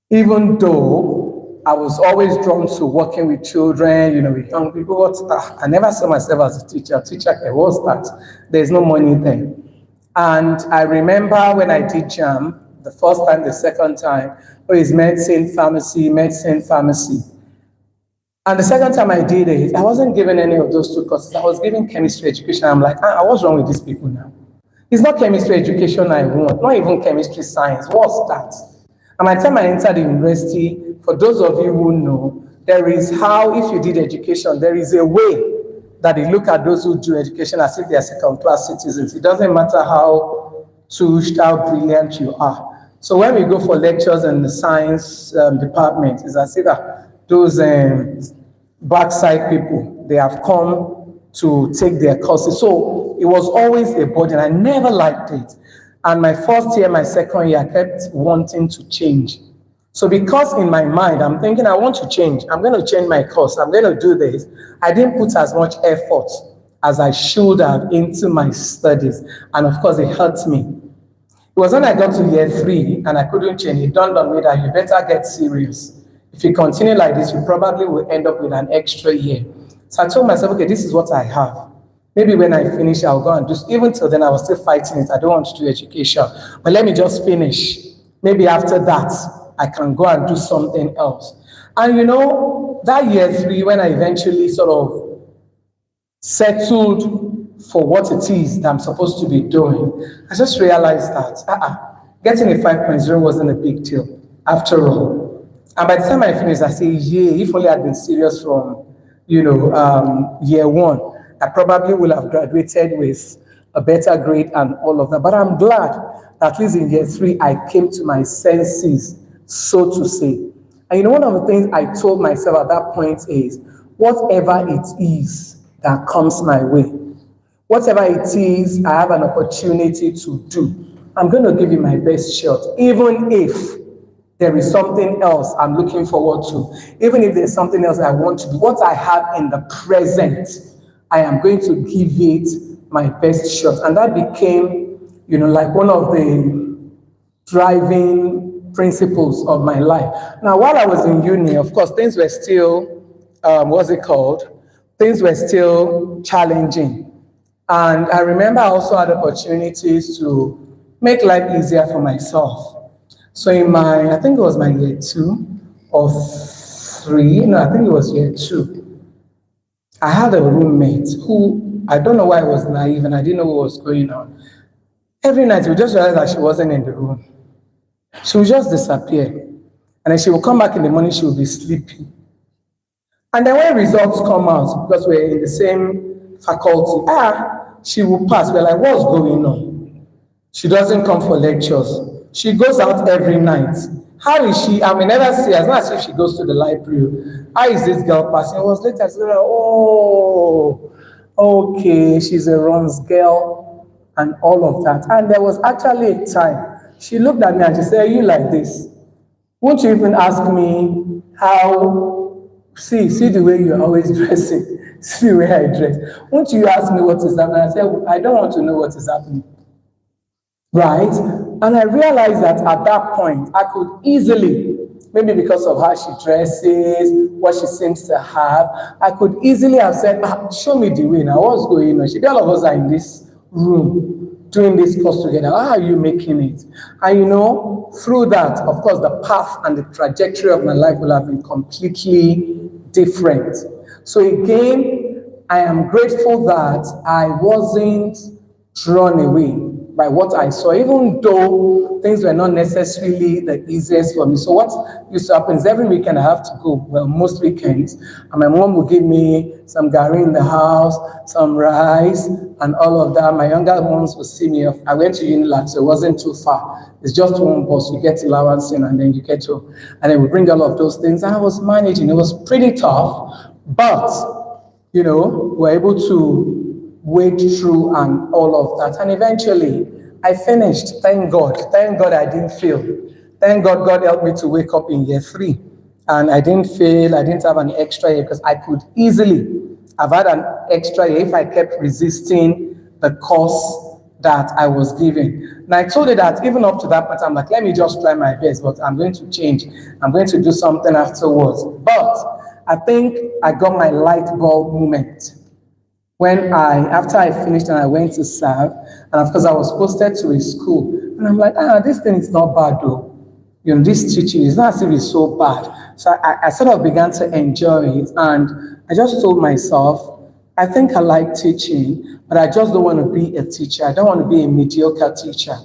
Even though I was always drawn to working with children, with young people, but I never saw myself as a teacher. What's that? There's no money there. And I remember when I did JAM, the first time, the second time, it's medicine, pharmacy. And the second time I did it, I wasn't given any of those two courses. I was given chemistry education. I'm like, what's wrong with these people now? It's not chemistry education I want, not even chemistry science. What's that? And by the time I entered the university, for those of you who know, there is how, if you did education, there is a way that they look at those who do education as if they are second-class citizens. It doesn't matter how touched how brilliant you are. So when we go for lectures in the science department, it's as if those backside people, they have come to take their courses. So it was always a burden. I never liked it. And my first year, my second year, I kept wanting to change. So because in my mind, I'm thinking I want to change. I'm going to change my course. I'm going to do this. I didn't put as much effort as I should have into my studies. And of course, it hurt me. It was when I got to year 3 and I couldn't change. It dawned on me that you better get serious. If you continue like this, you probably will end up with an extra year. So I told myself, okay, this is what I have. Maybe when I finish, I'll go and do, even till then, I was still fighting it. I don't want to do education, but let me just finish. Maybe after that, I can go and do something else. And you know, that year 3, when I eventually sort of settled for what it is that I'm supposed to be doing, I just realized that getting a 5.0 wasn't a big deal after all. And by the time I finished, I said, yeah, if only I'd been serious from, year 1, I probably would have graduated with a better grade and all of that. But I'm glad that at least in year 3, I came to my senses, so to say. And you know, one of the things I told myself at that point is, whatever it is that comes my way, whatever it is I have an opportunity to do, I'm going to give it my best shot, even if there is something else I'm looking forward to, even if there's something else I want to do. What I have in the present, I am going to give it my best shot. And that became, like one of the driving principles of my life. Now, while I was in uni, of course, things were still, Things were still challenging. And I remember I also had opportunities to make life easier for myself. So in I think it was my year 2 or 3, no, I think it was year 2. I had a roommate who, I don't know why I was naive and I didn't know what was going on. Every night we just realized that she wasn't in the room. She would just disappear. And then she would come back in the morning, she would be sleeping. And then when results come out, because we're in the same faculty, she will pass. We're like, what's going on? She doesn't come for lectures. She goes out every night. How is she? I may never see her. It's not as if she goes to the library. How is this girl passing? It was later. I said, oh, okay, she's a runs girl and all of that. And there was actually a time she looked at me and she said, are you like this? Won't you even ask me how, see the way you're always dressing, see the way I dress. Won't you ask me what is happening? I said, I don't want to know what is happening. Right? And I realized that at that point, I could easily, maybe because of how she dresses, what she seems to have, I could easily have said, show me the way now, what's going on? She, all of us are in this room doing this course together. How are you making it? And through that, of course, the path and the trajectory of my life will have been completely different. So again, I am grateful that I wasn't drawn away by what I saw, even though things were not necessarily the easiest for me. So what used to happen is every weekend I have to go, well, most weekends, and my mom would give me some gari in the house, some rice, and all of that. My younger ones would see me off. I went to Unilag, so it wasn't too far. It's just one bus, you get allowance in, and then you get to, and then we bring all of those things. And I was managing. It was pretty tough, but, we're able to wade through and all of that. And eventually, I finished. Thank God. Thank God I didn't fail. Thank God God helped me to wake up in year 3. And I didn't fail. I didn't have an extra year because I could easily have had an extra year if I kept resisting the course that I was given. And I told her that even up to that point, I'm like, let me just try my best, but I'm going to change. I'm going to do something afterwards. But I think I got my light bulb moment when after I finished and I went to serve, and of course I was posted to a school, and I'm like, this thing is not bad though. This teaching is not as if it's so bad. So I sort of began to enjoy it, and I just told myself, I think I like teaching, but I just don't want to be a teacher. I don't want to be a mediocre teacher.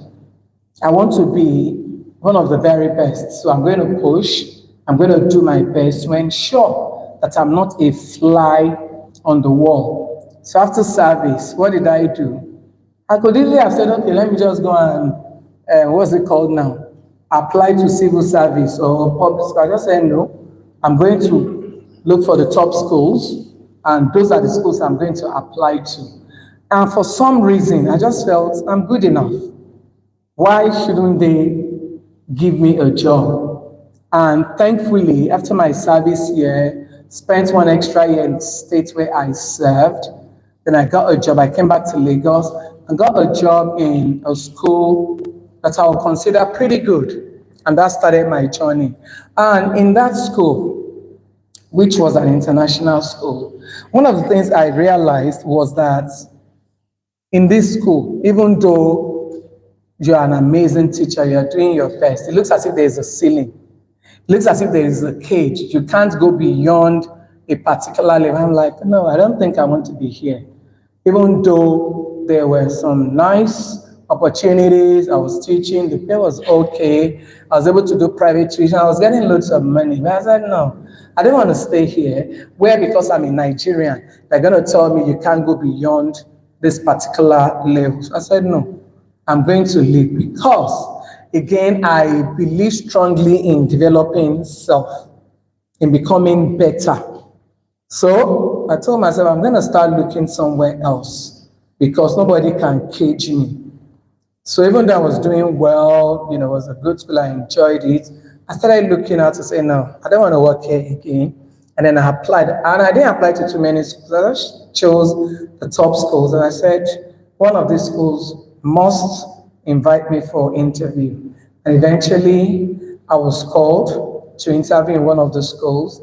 I want to be one of the very best. So I'm going to push, I'm going to do my best to ensure that I'm not a fly on the wall. So after service, what did I do? I could easily have said, okay, let me just go and, what's it called now? Apply to civil service or public school. I just said, no, I'm going to look for the top schools, and those are the schools I'm going to apply to. And for some reason, I just felt I'm good enough. Why shouldn't they give me a job? And thankfully, after my service year, spent one extra year in the state where I served. Then I got a job. I came back to Lagos and got a job in a school that I would consider pretty good. And that started my journey. And in that school, which was an international school, one of the things I realized was that in this school, even though you're an amazing teacher, you're doing your best, it looks as if there's a ceiling. It looks as if there is a cage. You can't go beyond a particular level. I'm like, no, I don't think I want to be here. Even though there were some nice opportunities, I was teaching, the pay was okay, I was able to do private tuition, I was getting loads of money. But I said, no, I don't want to stay here, where because I'm a Nigerian, they're going to tell me you can't go beyond this particular level. So I said, no, I'm going to leave because, again, I believe strongly in developing self, in becoming better. So I told myself, I'm going to start looking somewhere else because nobody can cage me. So even though I was doing well, it was a good school, I enjoyed it, I started looking out to say, no, I don't want to work here again. And then I applied, and I didn't apply to too many schools. I just chose the top schools, and I said, one of these schools must invite me for interview. And eventually, I was called to interview in one of the schools.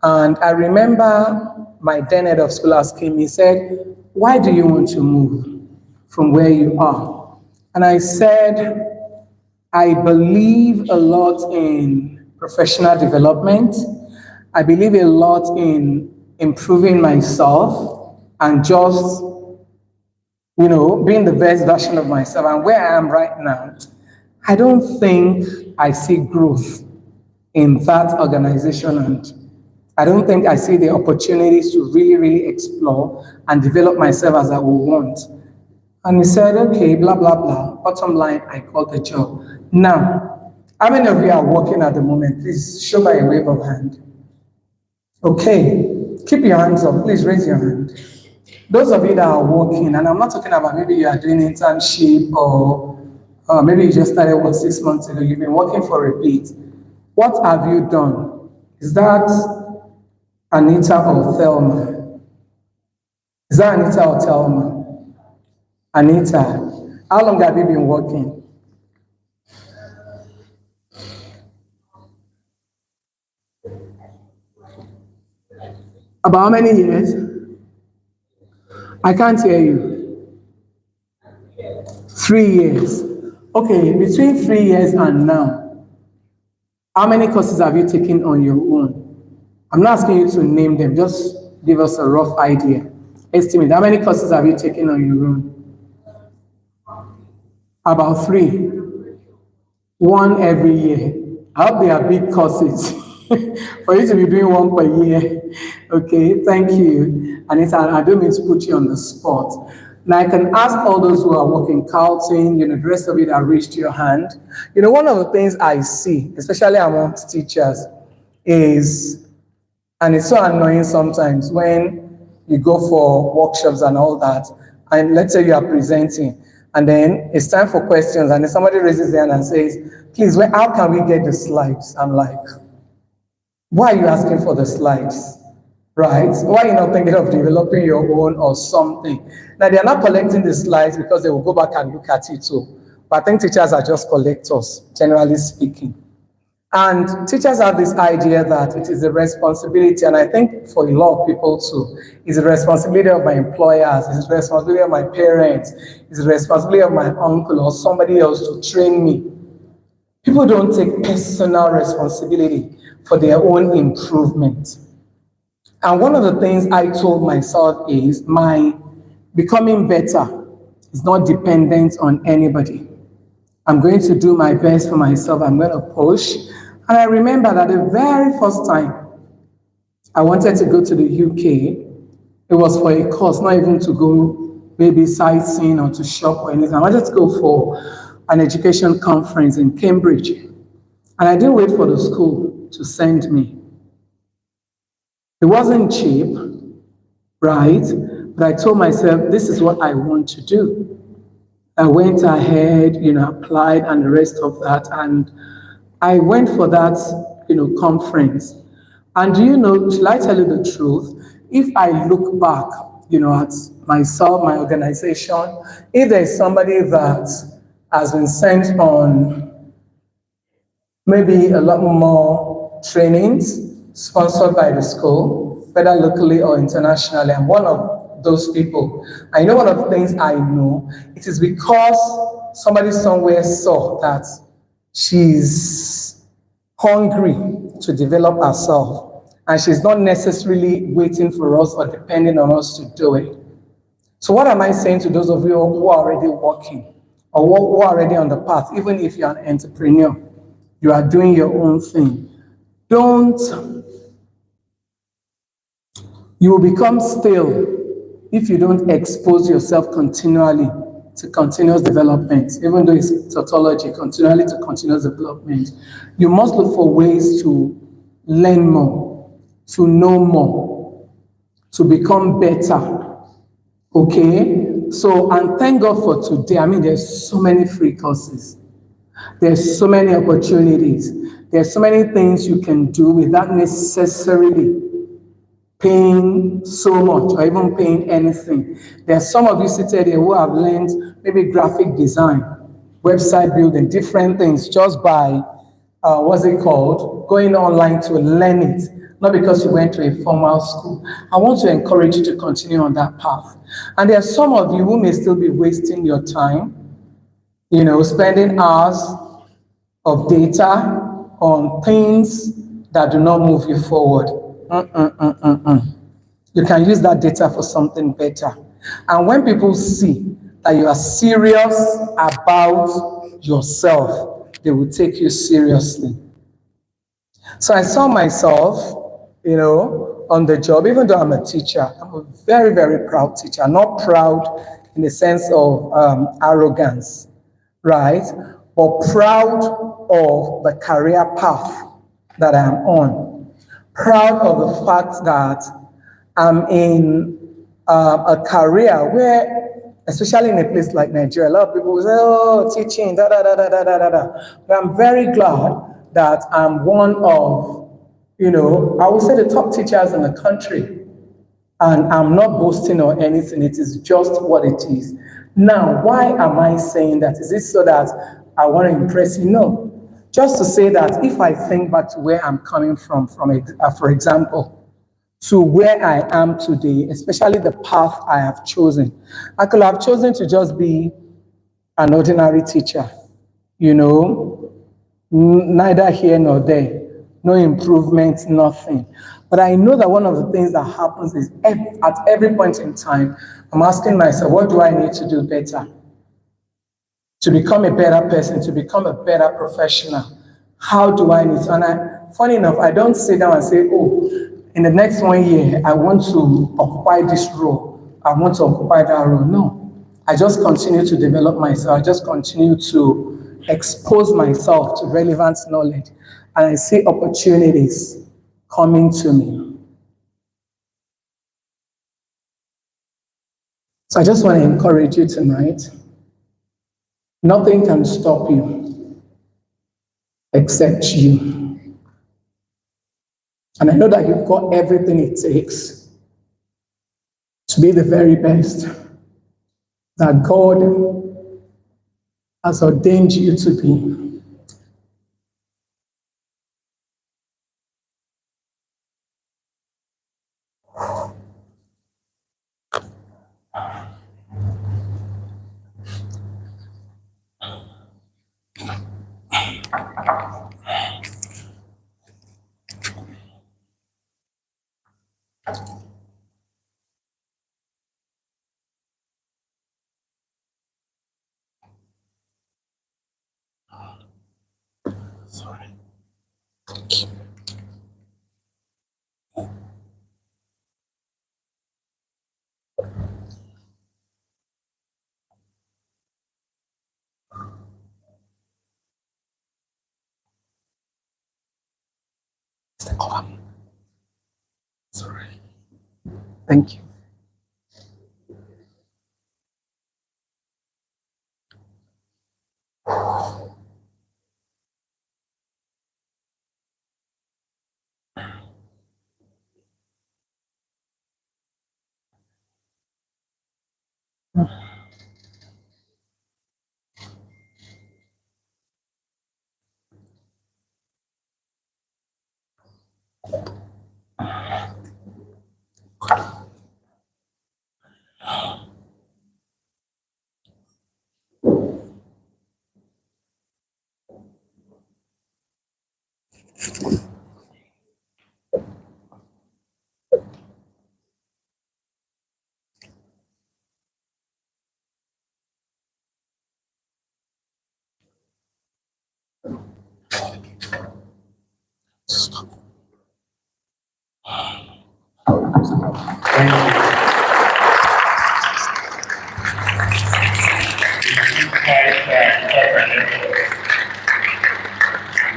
And I remember my then head of school asking me, he said, why do you want to move from where you are? And I said, I believe a lot in professional development. I believe a lot in improving myself and just, being the best version of myself. And where I am right now, I don't think I see growth in that organization. And I don't think I see the opportunities to really, really explore and develop myself as I would want. And he said, okay, blah, blah, blah. Bottom line, I got the job. Now, how many of you are working at the moment? Please show by a wave of hand. Okay, keep your hands up. Please raise your hand. Those of you that are working, and I'm not talking about maybe you are doing internship or maybe you just started work 6 months ago, you've been working for a bit. What have you done? Is that Anita or Thelma? Is that Anita or Thelma? Anita, how long have you been working? About how many years? I can't hear you. 3 years. Okay, between 3 years and now, how many courses have you taken on your own? I'm not asking you to name them, just give us a rough idea. Estimate, how many courses have you taken on your own? About 3. 1 every year. I hope they are big courses for you to be doing 1 per year. Okay, thank you. And I don't mean to put you on the spot. Now I can ask all those who are working, Carlton, the rest of you that raised your hand. One of the things I see, especially amongst teachers, is, and it's so annoying sometimes when you go for workshops and all that, and let's say you are presenting, and then it's time for questions, and then somebody raises their hand and says, please, how can we get the slides? I'm like, why are you asking for the slides? Right? Why are you not thinking of developing your own or something? Now, they are not collecting the slides because they will go back and look at it too. But I think teachers are just collectors, generally speaking. And teachers have this idea that it is a responsibility, and I think for a lot of people too, it's the responsibility of my employers, it's the responsibility of my parents, it's the responsibility of my uncle or somebody else to train me. People don't take personal responsibility for their own improvement. And one of the things I told myself is my becoming better is not dependent on anybody. I'm going to do my best for myself. I'm going to push. And I remember that the very first time I wanted to go to the UK, it was for a course, not even to go maybe sightseeing or to shop or anything. I wanted to go for an education conference in Cambridge. And I didn't wait for the school to send me. It wasn't cheap, right? But I told myself, this is what I want to do. I went ahead, applied and the rest of that. And I went for that, conference. And shall I tell you the truth? If I look back, at myself, my organization, if there's somebody that has been sent on maybe a lot more trainings sponsored by the school, whether locally or internationally, I'm one of those people. I know one of the things I know, it is because somebody somewhere saw that she's hungry to develop herself. And she's not necessarily waiting for us or depending on us to do it. So what am I saying to those of you who are already working or who are already on the path, even if you're an entrepreneur, you are doing your own thing. You will become stale if you don't expose yourself continually to continuous development, even though it's tautology, continually to continuous development. You must look for ways to learn more, to know more, to become better. Okay? So, and thank God for today. I mean, there's so many free courses. There's so many opportunities. There's so many things you can do without necessarily paying so much or even paying anything. There's some of you seated here who have learned maybe graphic design, website building, different things just by, going online to learn it, not because you went to a formal school. I want to encourage you to continue on that path. And there are some of you who may still be wasting your time, spending hours of data on things that do not move you forward. You can use that data for something better. And when people see that you are serious about yourself, they will take you seriously. So I saw myself, on the job, even though I'm a teacher, I'm a very, very proud teacher. Not proud in the sense of arrogance, right? But proud of the career path that I'm on. Proud of the fact that I'm in a career where, especially in a place like Nigeria, a lot of people will say, oh, teaching, da, da, da, da, da, da, da. But I'm very glad that I'm one of, I would say the top teachers in the country. And I'm not boasting or anything, it is just what it is. Now, why am I saying that? Is it so that I want to impress you? No. Just to say that if I think back to where I'm coming from for example, to where I am today, especially the path I have chosen. I could have chosen to just be an ordinary teacher, neither here nor there, no improvement, nothing. But I know that one of the things that happens is at every point in time, I'm asking myself, what do I need to do better? To become a better person, to become a better professional. How do I need to? And funny enough, I don't sit down and say, oh, in the next 1 year, I want to occupy this role. I want to occupy that role. No, I just continue to develop myself. I just continue to expose myself to relevant knowledge. And I see opportunities coming to me. So I just want to encourage you tonight. Nothing can stop you except you. And I know that you've got everything it takes to be the very best that God has ordained you to be. Sorry. Thank you. Sorry. Thank you.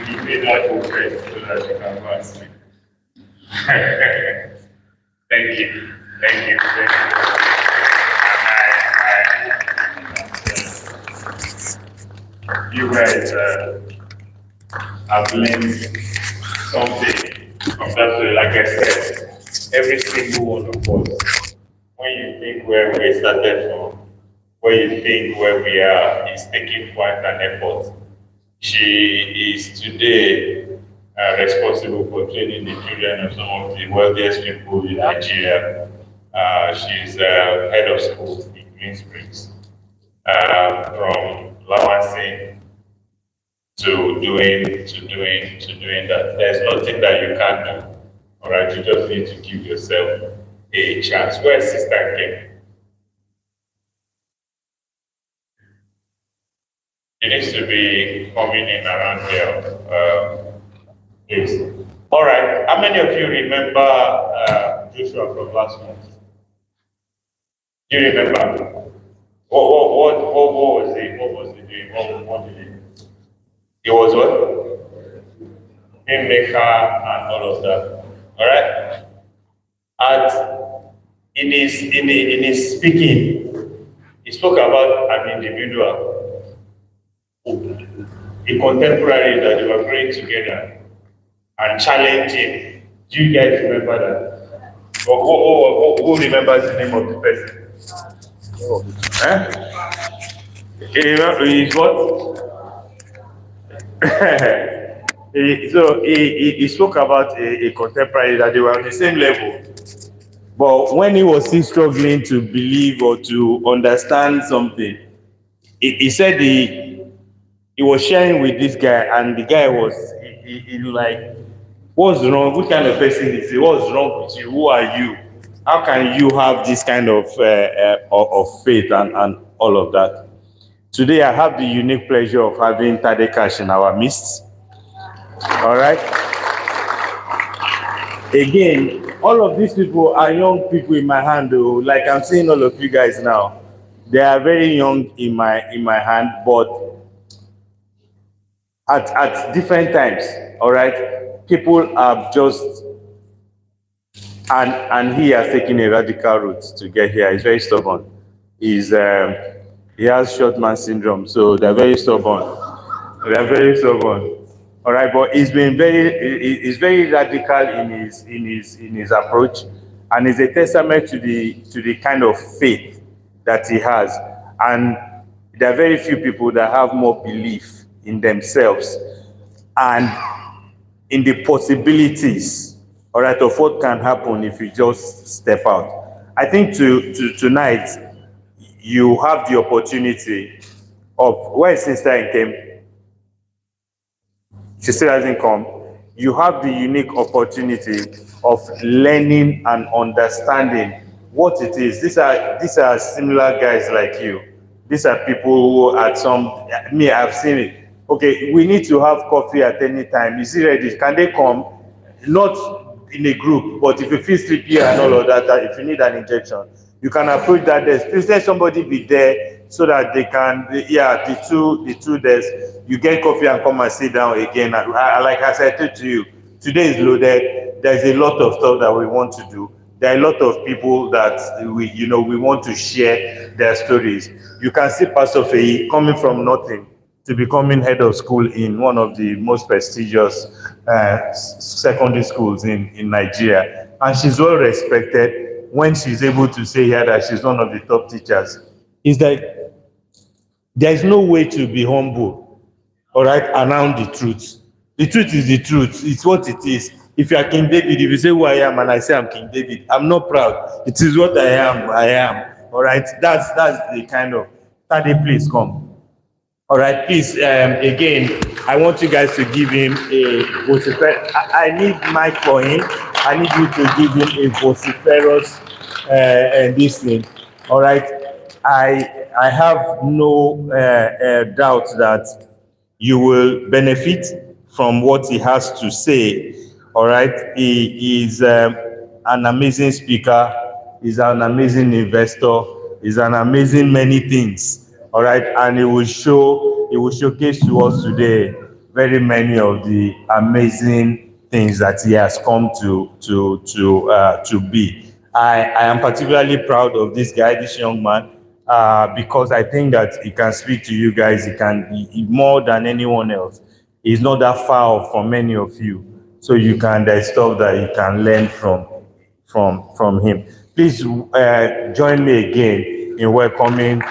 You made that progress so that you can go and sleep. Thank you. Thank you. Thank you. You guys have learned something from that story. Like I said, every single one of us, when you think where we started from, where you think where we are is taking quite an effort. She is today responsible for training the children of some of the wealthiest people in Nigeria. She's head of school in Green Springs. From Lawansing to doing that. There's nothing that you can't do. All right, you just need to give yourself a chance. Where's Sister Kim? She needs to be coming in around here. Please. All right. How many of you remember Joshua from last month? Do you remember? What was he? What was he doing? What did he do? It was what? Maker and all of that. All right. And in his speaking, he spoke about an individual, a contemporary that they were praying together and challenging. Do you guys remember that? Who remembers the name of the person? He remember he's what? he spoke about a contemporary that they were on the same level. But when he was still struggling to believe or to understand something, he said he was sharing with this guy, and the guy was he like, what's wrong? What kind of person is he? What's wrong with you? Who are you? How can you have this kind of faith and all of that? Today, I have the unique pleasure of having Tade Cash in our midst. All right. Again, all of these people are young people in my hand, though. Like I'm seeing all of you guys now. They are very young in my hand, but at different times. All right. People are just and he has taken a radical route to get here. He's very stubborn. He has short man syndrome, so they're very stubborn. They're very stubborn. All right, but he's very radical in his approach, and is a testament to the kind of faith that he has. And there are very few people that have more belief in themselves and in the possibilities, all right, of what can happen if you just step out. I think tonight you have the opportunity of, where is Sister Nkem? She still hasn't come. You have the unique opportunity of learning and understanding what it is. These are similar guys like you. These are people who I've seen it. Okay, we need to have coffee at any time. Is it ready? Can they come? Not in a group, but if you feel sleepy and all of that, if you need an injection, you can approach that desk. Please let somebody be there so that they can, the two desks, you get coffee and come and sit down again. Like I said to you, Today is loaded. There's a lot of stuff that we want to do. There are a lot of people that we want to share their stories. You can see Pastor Feyi coming from nothing to becoming head of school in one of the most prestigious secondary schools in Nigeria. And she's well respected. When she's able to say here that she's one of the top teachers, is that there is no way to be humble, all right, around the truth. The truth is the truth. It's what it is. If you are King David, if you say who I am and I say I'm King David, I'm not proud. It is what I am. All right, that's the kind of. Tade, please come. All right, please, again, I want you guys to give him a vociferous, I need mic for him. I need you to give him a vociferous this thing. All right, I have no doubt that you will benefit from what he has to say. All right, he is an amazing speaker. He's an amazing investor. He's an amazing many things. All right, and it will showcase to us today very many of the amazing things that he has come to be. I am particularly proud of this guy, this young man, because I think that he can speak to you guys. He can be more than anyone else. He's not that far off from many of you, so there's stuff that you can learn from him. Please join me again in welcoming.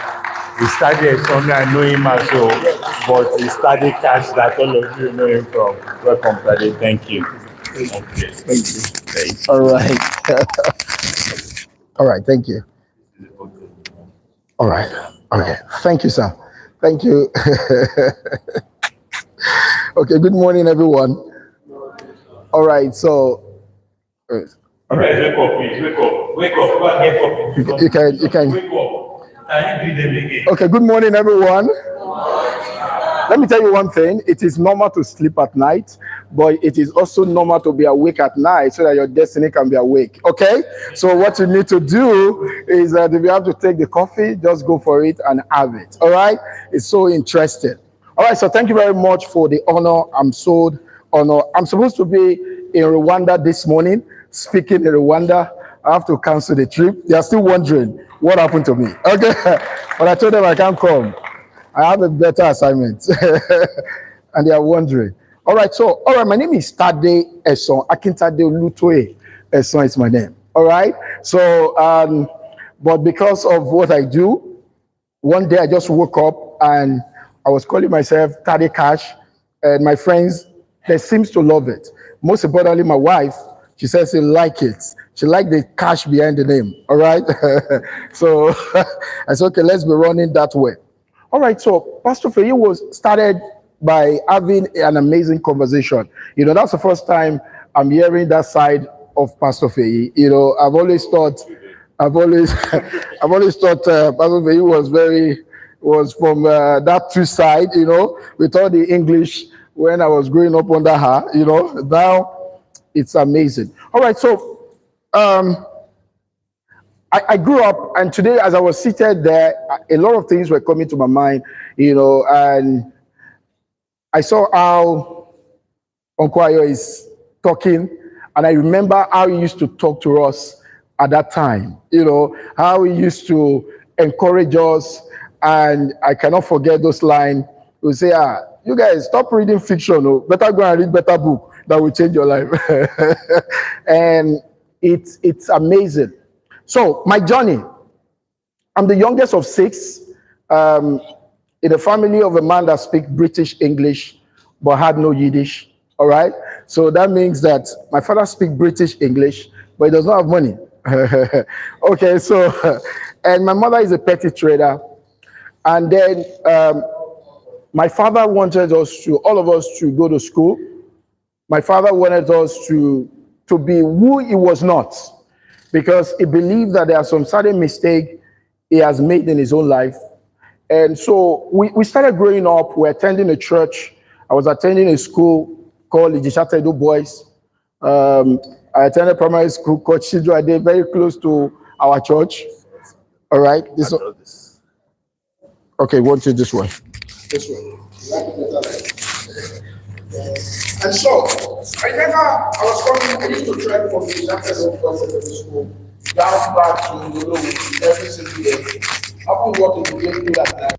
He started something I know him as well, but he started Cash that all of you know him from. Welcome, Tade. Thank you. Thank you. All right. All right. Thank you. All right. Okay. Thank you, sir. Thank you. Okay. Good morning, everyone. All right. So. All right. Wake up, please. Wake up. Go and get up. You can. Wake up. Okay, good morning, everyone. Let me tell you one thing. It is normal to sleep at night, but it is also normal to be awake at night so that your destiny can be awake. Okay? So what you need to do is that if you have to take the coffee, just go for it and have it. All right? It's so interesting. All right, so thank you very much for the honor. I'm so honored. I'm supposed to be in Rwanda this morning, speaking in Rwanda. I have to cancel the trip. They are still wondering what happened to me. Okay, but I told them I can't come. I have a better assignment, and they are wondering. All right, my name is Tade Eson. Akintade Olutoye Eson is my name. All right, so but because of what I do, one day I just woke up and I was calling myself Tade Cash, and my friends, they seems to love it. Most importantly, my wife, she says she like it. She liked the cash behind the name, all right? So I said, okay, let's be running that way. All right, so Pastor Feyi was started by having an amazing conversation. That's the first time I'm hearing that side of Pastor Feyi. I've always thought Pastor Feyi was from that two side, with all the English when I was growing up under her, now it's amazing. All right, so I grew up, and today as I was seated there, a lot of things were coming to my mind, and I saw how Uncle Ayo is talking, and I remember how he used to talk to us at that time, how he used to encourage us, and I cannot forget those lines. He would say, you guys, stop reading fiction, better go and read better book that will change your life. And it's amazing. So my journey, I'm the youngest of 6 in a family of a man that speaks British English but had no Yiddish. All right, so that means that my father speaks British English but he does not have money. Okay, so and my mother is a petty trader, and then my father wanted all of us to go to school. My father wanted us to be who he was not, because he believed that there are some certain mistakes he has made in his own life. And so we started growing up. We're attending a church. I was attending a school called Ijisha Tedo Boys. I attended primary school called Chidro Ade, very close to our church. All right. Okay, want to this one. This one. And so, I remember I was coming, I used to trek from the National Girls Secondary School down back to Ngolo every single day. I won't walk in the gate through that night.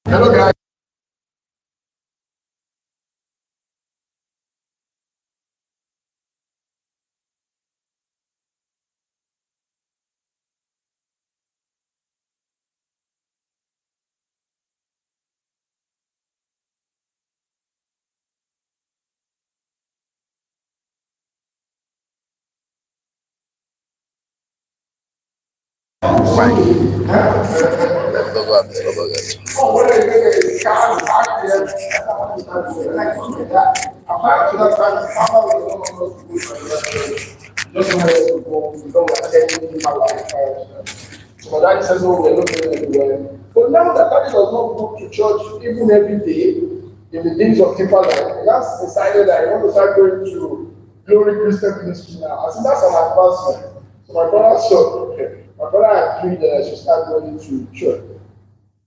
Hello, guys. Oh, what are you doing? Cars back there. Apart from that, Papa just wanted to go, we don't attend any my life. So that says, oh, we're looking everywhere. But now that Daddy does not go to church even every day, in the days of deeper life, he has decided that I want to start going to Glory Christian Ministry now. I think that's an advancement. So my brother agreed that I should start going to church.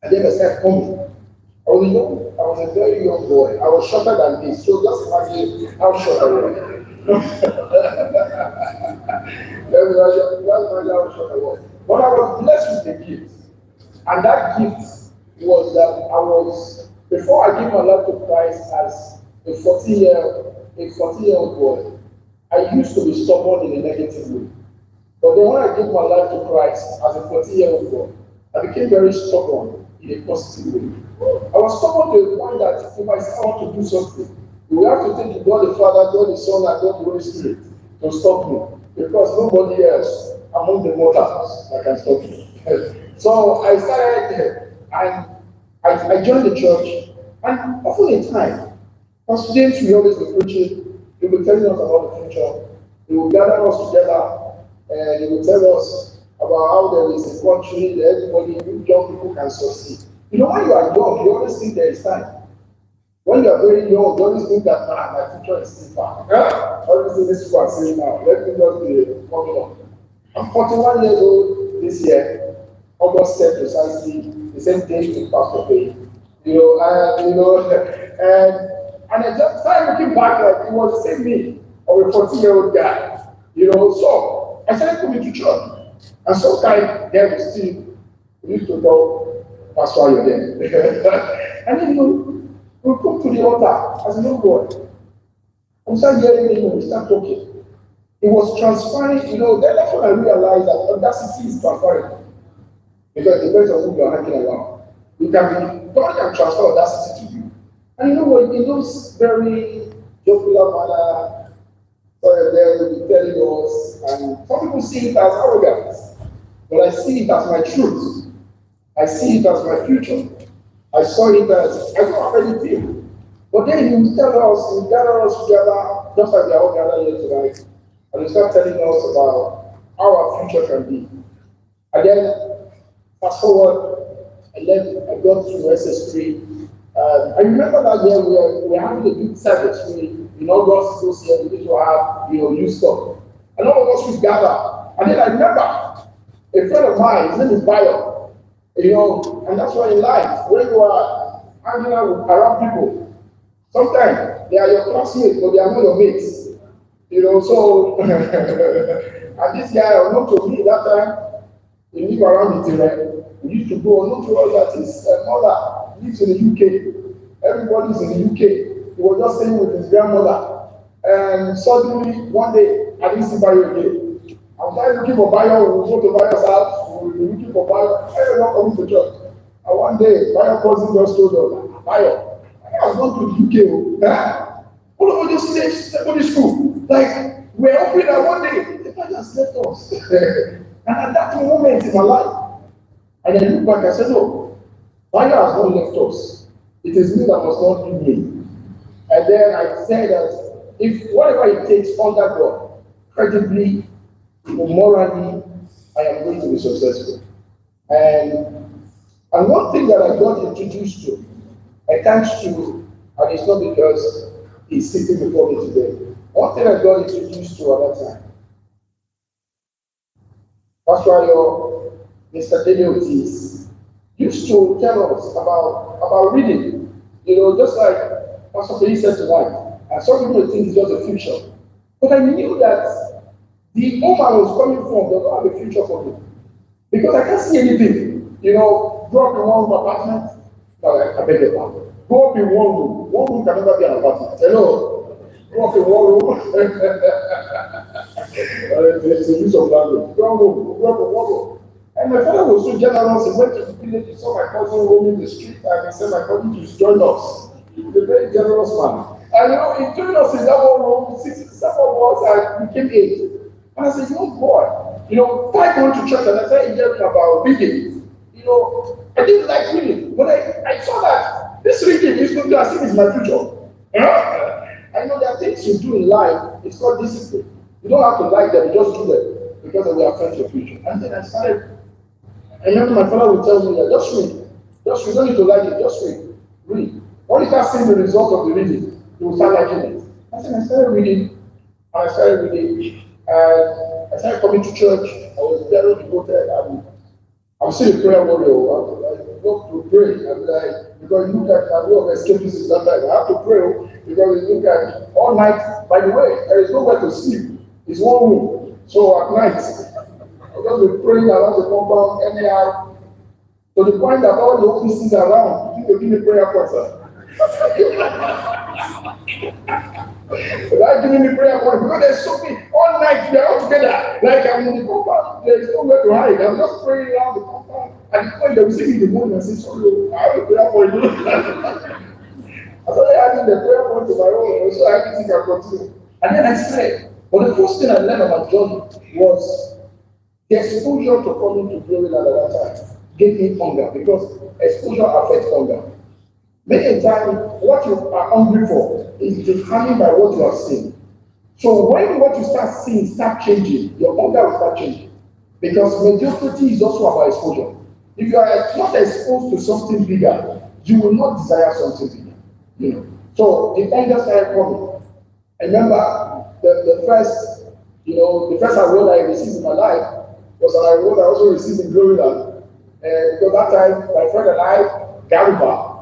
And then I started coming. I was young, I was a very young boy. I was shorter than this, so just imagine how short I was. Let me imagine how short I was. But I was blessed with a gift. And that gift was that I was, before I gave my life to Christ as a 14-year-old boy, I used to be stubborn in a negative way. But then when I gave my life to Christ as a 14-year-old boy, I became very stubborn in a positive way. I was stubborn to the point that if I say I want to do something, we have to take God the Father, God the Son, and God the Holy Spirit to stop me. Because nobody else among the mortals that can stop me. So I started, and I joined the church, and often in time, as students, we always be preaching, they will tell us about the future, they will gather us together, and they will tell us about how there is a country that everybody, young people can succeed. You know, when you are young, you always think there is time. When you are very young, you always think that, my future is still far. Everything this people are saying now, let me just be coming up. I'm 41 years old this year, August 10 precisely, the same day with Pastor Faye. And I just started looking back like it was the same me of a 14-year-old guy. So I started coming to church. And sometimes there was still, we used to tell Pastor you're there. And then we come to the altar as a young boy. We start hearing him, we start talking. It was transferring, then that's when I realized that audacity is transferring. Because it depends on who you're hanging around. God can transfer audacity to you. And in those very jocular manner, they will be telling us, and some people see it as arrogance, but I see it as my truth. I see it as my future. I saw it as, I don't have anything. But then you gather us together, just like we are all gathered here tonight, and you start telling us about how our future can be. And then, fast forward, I got to SS3. I remember that year we were having a big service. In August this year, we need to have new stuff. And all of us would gather. And then I remember a friend of mine, his name is Bayo. And that's why in life, when you are hanging out around people, sometimes they are your classmates, but they are not your mates. So and this guy, unknown to me that time, he lived around the terrain. We used to go, unknown to us that his mother lives in the UK. Everybody's in the UK. He was just staying with his grandmother. And suddenly, one day, I didn't see Bayo again. I'm trying looking for Bayo, we'll go to Bayo's house, we'll be looking for Bayo. Bayo not coming to church. And one day, Bayo cousin just told us, Bayo, I was going to the UK. Huh? All over this place, secondary school. Like, we're opening that one day, the father has left us. And at that moment in my life, and I look back, I said, no, Bayo has not left us. It is me that must not leave me. And then I said that if whatever it takes under God, credibly, morally, I am going to be successful. And one thing that I got introduced to, I thanks to, and it's not because he's sitting before me today. One thing I got introduced to at that time, Pastor Mr. Daniel Ortiz used to tell us about reading. You know, just like Pastor Felix said tonight. And some people think it's just a future. But I knew that the home I was coming from does not have a future for me. Because I can't see anything. You know, grow up in one room apartment. No, I beg your pardon. Grow up in one room. One room can never be an apartment. Hello? Grow up in one room. It's a use of language. Grow up in one room. And my father was so generous, he went to the village, he saw my cousin roaming the street, and he said, my cousin to join us. He's a very generous man. And you know, he joined us in that one room, 6, 7 of us, and became 8. And I said, young boy, you know, try going to church, and I started hearing about reading. You know, I didn't like reading, but I saw that this reading is going to as if it's my future. I know there are things you do in life, it's called discipline. You don't have to like them, you just do them, because they will affect your future. And then I remember my father would tell me that just read. Just read, you don't need to like it, just read. Read. When you start seeing the result of the reading, you will start liking it. I started reading, and I started reading, and I started coming to church. I was very devoted. I'm still a prayer warrior. I love to pray. Because you look at my way of escapism that time. I have to pray because you look at all night. By the way, there is nowhere to sleep. It's one room. So at night, I just be praying around the compound anyhow, to the point that all the offices around, you give me prayer points. Without giving me prayer point, because there's something all night we are all together. Like I'm in the compound, there is nowhere to hide. I'm just praying around the compound. At the point they will see me in the morning and say, sorry, I have a prayer point. I started adding the prayer point to my own, so everything can continue. And then I said, but the first thing I learned on my journey was the exposure to coming to glory at that time gave me hunger, because exposure affects hunger. Many times, what you are hungry for is determined by what you are seeing. So when what you start seeing start changing, your hunger will start changing. Because mediocrity is also about exposure. If you are not exposed to something bigger, you will not desire something bigger. You know. So the hunger started coming. I remember the first award I received in my life was an award I also received in Gloryland. Because that time, my friend and I, Garuba,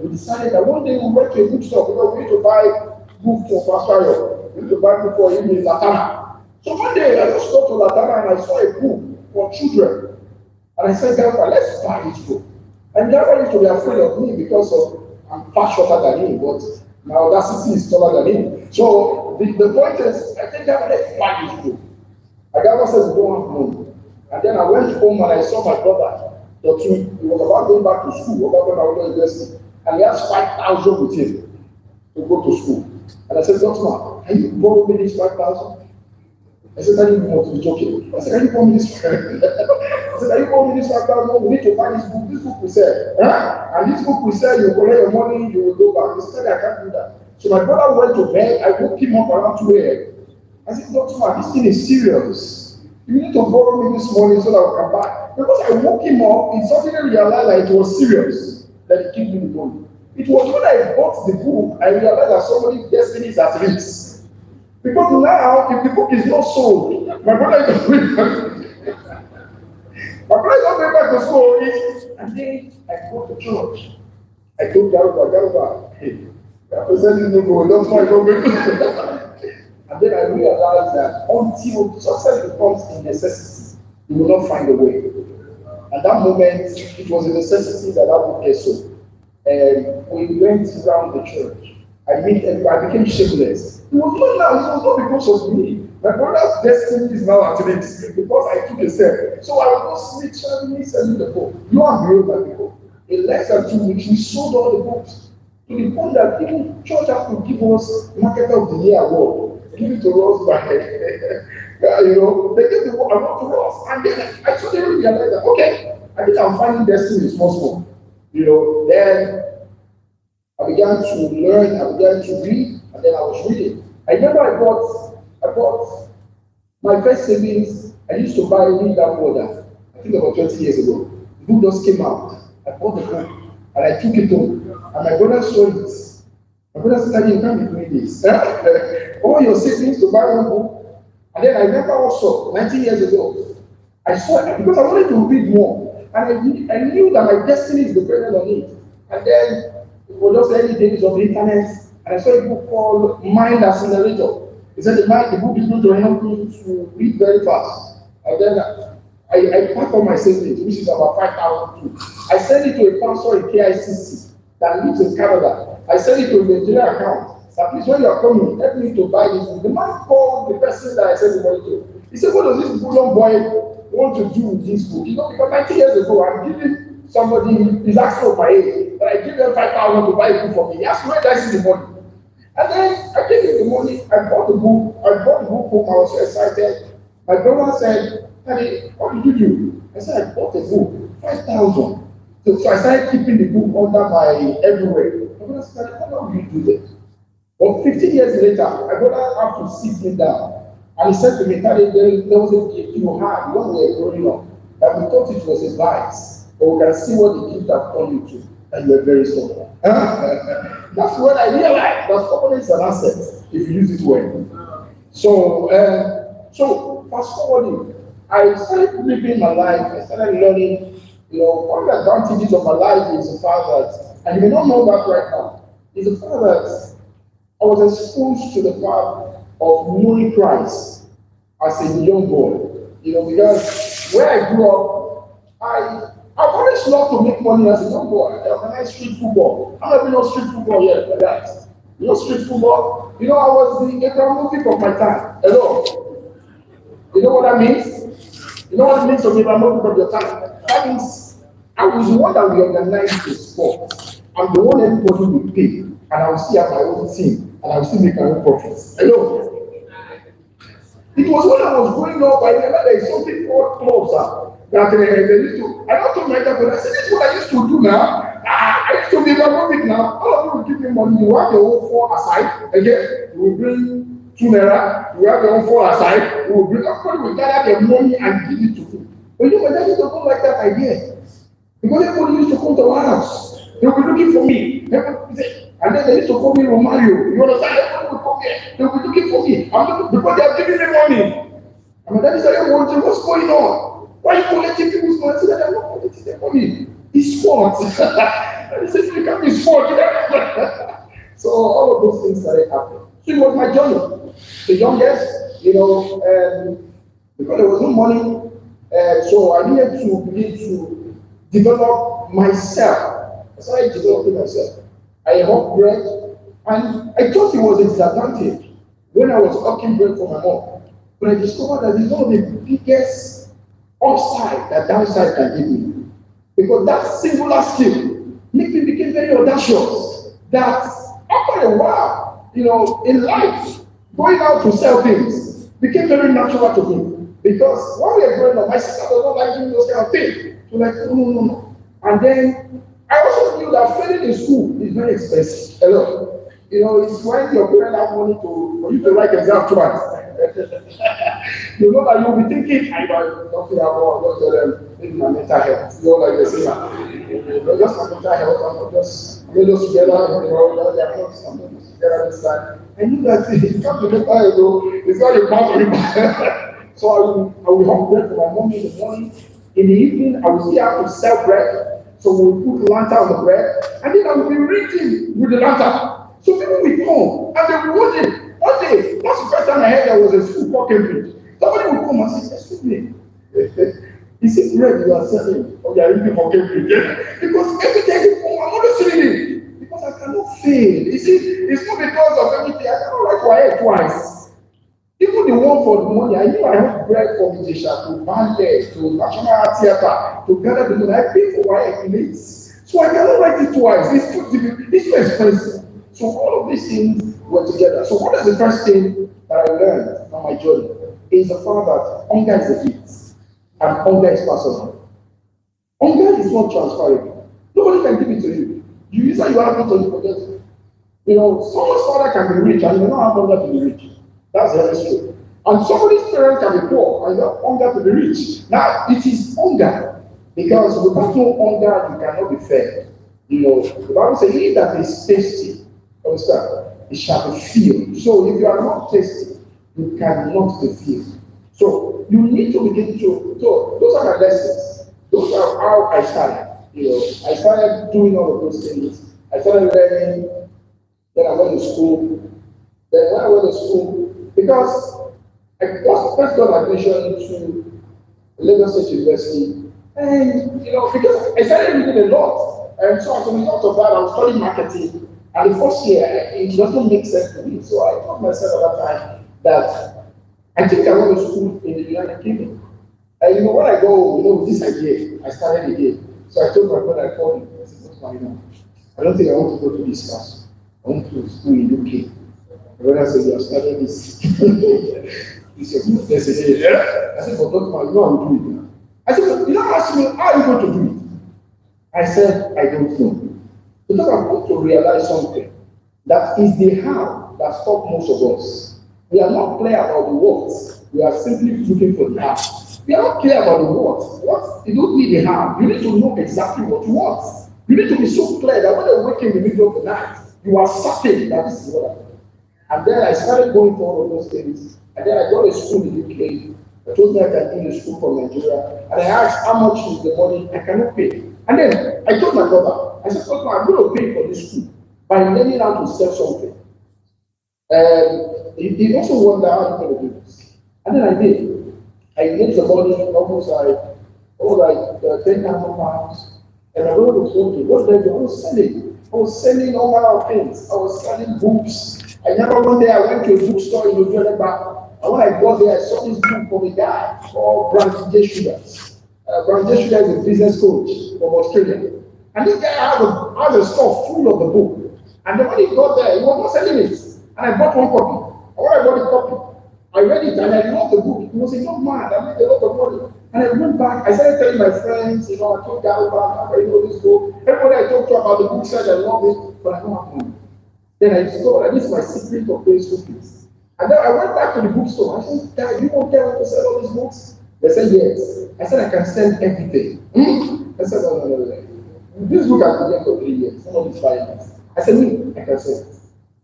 we decided that one day we went to a bookstore because we need to buy books for Pastor Ayo. We need to buy book for him in Latana. So one day I just got to Latana and I saw a book for children. And I said, Garuba, let's buy this book. And Garuba used to be afraid of me because I'm far shorter than him, but my audacity is taller than him. So the point is, I think Garuba, let's buy this book. And Garuba says, we don't have money. And then I went home and I saw my brother. He was about going back to school, about going to university, and he has 5,000 with him to go to school. And I said, Doctor, can you borrow me this 5,000? I said, I didn't want to be joking. I said, can you borrow me this 5,000? I said, can you borrow me this 5,000? We need to buy this book. This book will sell. And this book will sell, you collect your money, you will go back. He said, I can't do that. So my brother went to bed, I woke him up around 2 a.m. I said, Doctor, this thing is serious. You need to borrow me this money so that I can buy. Because I woke him up, he suddenly realized that it was serious that he gave me the money. It was when I bought the book, I realized that somebody's destiny is at risk. Because now, if the book is not sold, my brother is going back to school. And then I go to church. I told Garuba, hey, I'm presenting you for don't mind going. And then I realized that until success becomes a necessity, you will not find a way. At that moment, it was a necessity that I would get so. And we went around the church. I became shameless. It was not because of me. My brother's destiny is now at risk because I took a step. So I was literally selling the book. You are beyond my people. In less than 2 weeks, we sold all the books. To the point that even church has to give us Marketer of the Year award. Give it to us by they gave the award to us. And then I suddenly realized that okay, I think I'm finding destiny is possible. Then I began to learn, I began to read, and then I was reading. I remember I bought my first savings. I used to buy Read That Border, I think about 20 years ago. The book just came out. I bought the book and I took it home. And my brother saw it. My brother said, "Daddy, you can't be doing this." All your savings to buy one book. And then I remember also, 19 years ago, I saw it because I wanted to read more. And I knew that my destiny is dependent on it. And then it was just early days of the internet, and I saw a book called Mind Accelerator. It said the book is going to help you to read very fast. And then I packed all my savings, which is about 5,000 too. I sent it to a pastor in KICC that lives in Canada. I sent it to a Nigeria account. That please, when you are coming, help me to buy this book. The man called the person that I sent the money to. He said, "What does this young boy want to do with this book?" Because 90 years ago, I'm giving somebody, he's asking for my age, but I give them 5,000 to buy a book for me. He asked, "Where did I see the money?" And then I gave him the money, I bought the book home, I was so excited. My brother said, "Daddy, what did you do?" I said, "I bought a book, 5,000. So I started keeping the book under my everywhere. My brother said, "How do you do that?" But 15 years later, my brother had to sit me down. And he said to me, "Daddy, there was a gift you had when we were growing up, that we thought it was a vice, but we can see what the gift has turned you to, and you are very stubborn." That's what I realized, that stubbornness is an asset if you use it well. So fast forwarding, I started living my life, I started learning, one of the advantages of my life is the fact that, and you may not know that right now, is the fact that I was exposed to the fact of knowing Christ as a young boy. Because where I grew up, I've always loved to make money as a young boy. I organized street football. I'm not even street football yet, like that. Street football. I was the Abramovich of my time. Hello. You know what that means? You know what it means to be Abramovich of your time? That means I was the one that we organized the sport. I'm the one everybody will pay, and I will still have my own team, and I will still make my own profits. Hello. It was when I was growing up, I remember there is something called clubs that they used to. I don't told my dad, but I said, "This is what I used to do now. I used to be Abramovich now. All of you will give me money. You have your own 4 aside. Again, you will bring 2 naira. You have your own 4 aside. You will bring. Everybody will gather their money and give it to you." But my dad used to don't like that idea because everybody used to come to our house. They will be looking for me. And then they used to call me Romario. You understand? Everybody will come here. They will be looking for me. Because they are giving me money. And my daddy said, "What's going on? Why are you collecting people's money?" I said, "I'm not collecting their money. It's sport." And he said, "You can't be sport." So all of those things started happening. So it was my journey. The youngest, because there was no money, so I needed to begin to develop myself. I started developing myself. I hawked bread, and I thought it was a disadvantage when I was hawking bread for my mom. But I discovered that it's one of the biggest upside that downside can give me. Because that singular skill made me become very audacious. That after a while, in life, going out to sell things became very natural to me. Because when we were growing up, my sister does not like doing those kind of things. So like, no. And then I also knew that failing in school is very expensive. Hello. It's when your parents have money for you to write exam twice. You know that you'll be thinking, I don't feel about maybe my mental health. Like they say, just my mental health, I'm not just together, they are not together this time. I knew that it can't be mental health, though. It's not a part of it. So I will have bread for my mom in the morning. In the evening, I will still have to sell bread. So we'll put lantern on the bread, and then I will be reading with the lantern. So people will come, and they will watch it. One day, that's the first time I heard there was a school called Cambridge. Somebody will come and say, "Excuse me, is it bread you are selling? Or you are reading for Cambridge?" Because every time you come, I'm always reading. Because what? I cannot fail. You see, it's not because of anything. I cannot write WAEC twice. Even the one for the money, I knew I had bread from Ijisha to Bandit to National Theatre to gather the money. I paid for WAEC mates. So I cannot write it twice. It's too difficult. It's too expensive. So all of these things were together. So what is the first thing that I learned on my journey? Is the fact that hunger is a gift and hunger is personal. Hunger is not transferable. Nobody can give it to you. You use it, you have it, or you forget it. You know, someone's father can be rich and you don't have hunger to be rich. That's very true. And somebody's parent can be poor and you have hunger to be rich. Now, it is hunger. Because without no hunger, you cannot be fed. You know, the Bible says, he that is tasty, understand, it shall be filled. So if you are not tasty, you cannot be filled. So you need to begin to, so those are my lessons. Those are how I started. You know, I started doing all of those things. I started learning, then I went to school. Then when I went to school, because I first got admission to Lagos State University, and you know, because I started reading a lot, and so as a result of that, I was studying marketing. And the first year, it doesn't make sense to me. So I told myself at that time that I think I went to school in the United Kingdom. And you know, when I go, you know, with this idea, I started again. So I told my brother, I called him, I said, what's going on? I don't think I want to go to this class. I want to school in UK. My brother said, you have started this. He said, they said, yeah. I said, but doctor, you know I will do it now. I said, but you don't ask me, how are you going to do it? I said, I don't know. Because I've got to realize something. That is the how that stops most of us. We are not clear about the what. We are simply looking for the how. We are not clear about the what. What? You don't need the how. You need to know exactly what you want. You need to be so clear that when you wake in the middle of the night, you are certain that this is what I want. And then I started going for all of those things. And then I got a school in the UK. I told me I can do the school from Nigeria. And I asked how much is the money I cannot pay. And then I told my brother, I said, okay, I'm going to pay for this school by learning how to sell something. And he also wondered how I'm going to do this. And then I did. I made the money almost like 10,000 pounds. And I wrote a phone to what did I do? I was selling all manner of things. I was selling books. I never one day I went to a bookstore in Ojoleba. And when I got there, I saw this book from a guy called Brandon J. Sugars. Brandon J. Sugars is a business coach from Australia. And this guy had a store full of the book. And then when he got there, he was not selling it. And I bought one copy. And when I bought a copy, I read it and I loved the book. He was a young man. I made a lot of money. And I went back. I started telling my friends, you know, I told Galvan, I know this book. Everybody I talked to about the book said I love it, but I don't have money. Then I discovered that this is my secret of paying school fees. And then I went back to the bookstore. I said, Dad, you won't tell me to sell all these books? They said, yes. I said, I can sell everything. I said, no. This book has been there for 3 years. Someone is buying it. I said, me, I can sell it.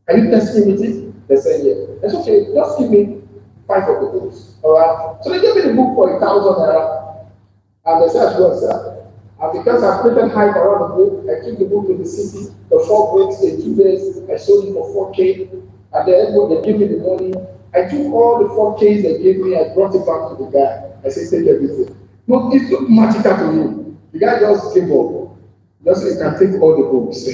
Can you test me with it? They said, yeah. That's okay. Just give me 5 of the books. All right. So they gave me the book for 1,000 naira. And they said, I should go and sell. And because I created hype around the book, I took the book to the city, the 4 books in 2 days. I sold it for 4K. And then they gave me the money. I took all the 4Ks they gave me, I brought it back to the guy. I said, take everything. No, it looked magical to me. The guy just gave up. Just so he can take all the books.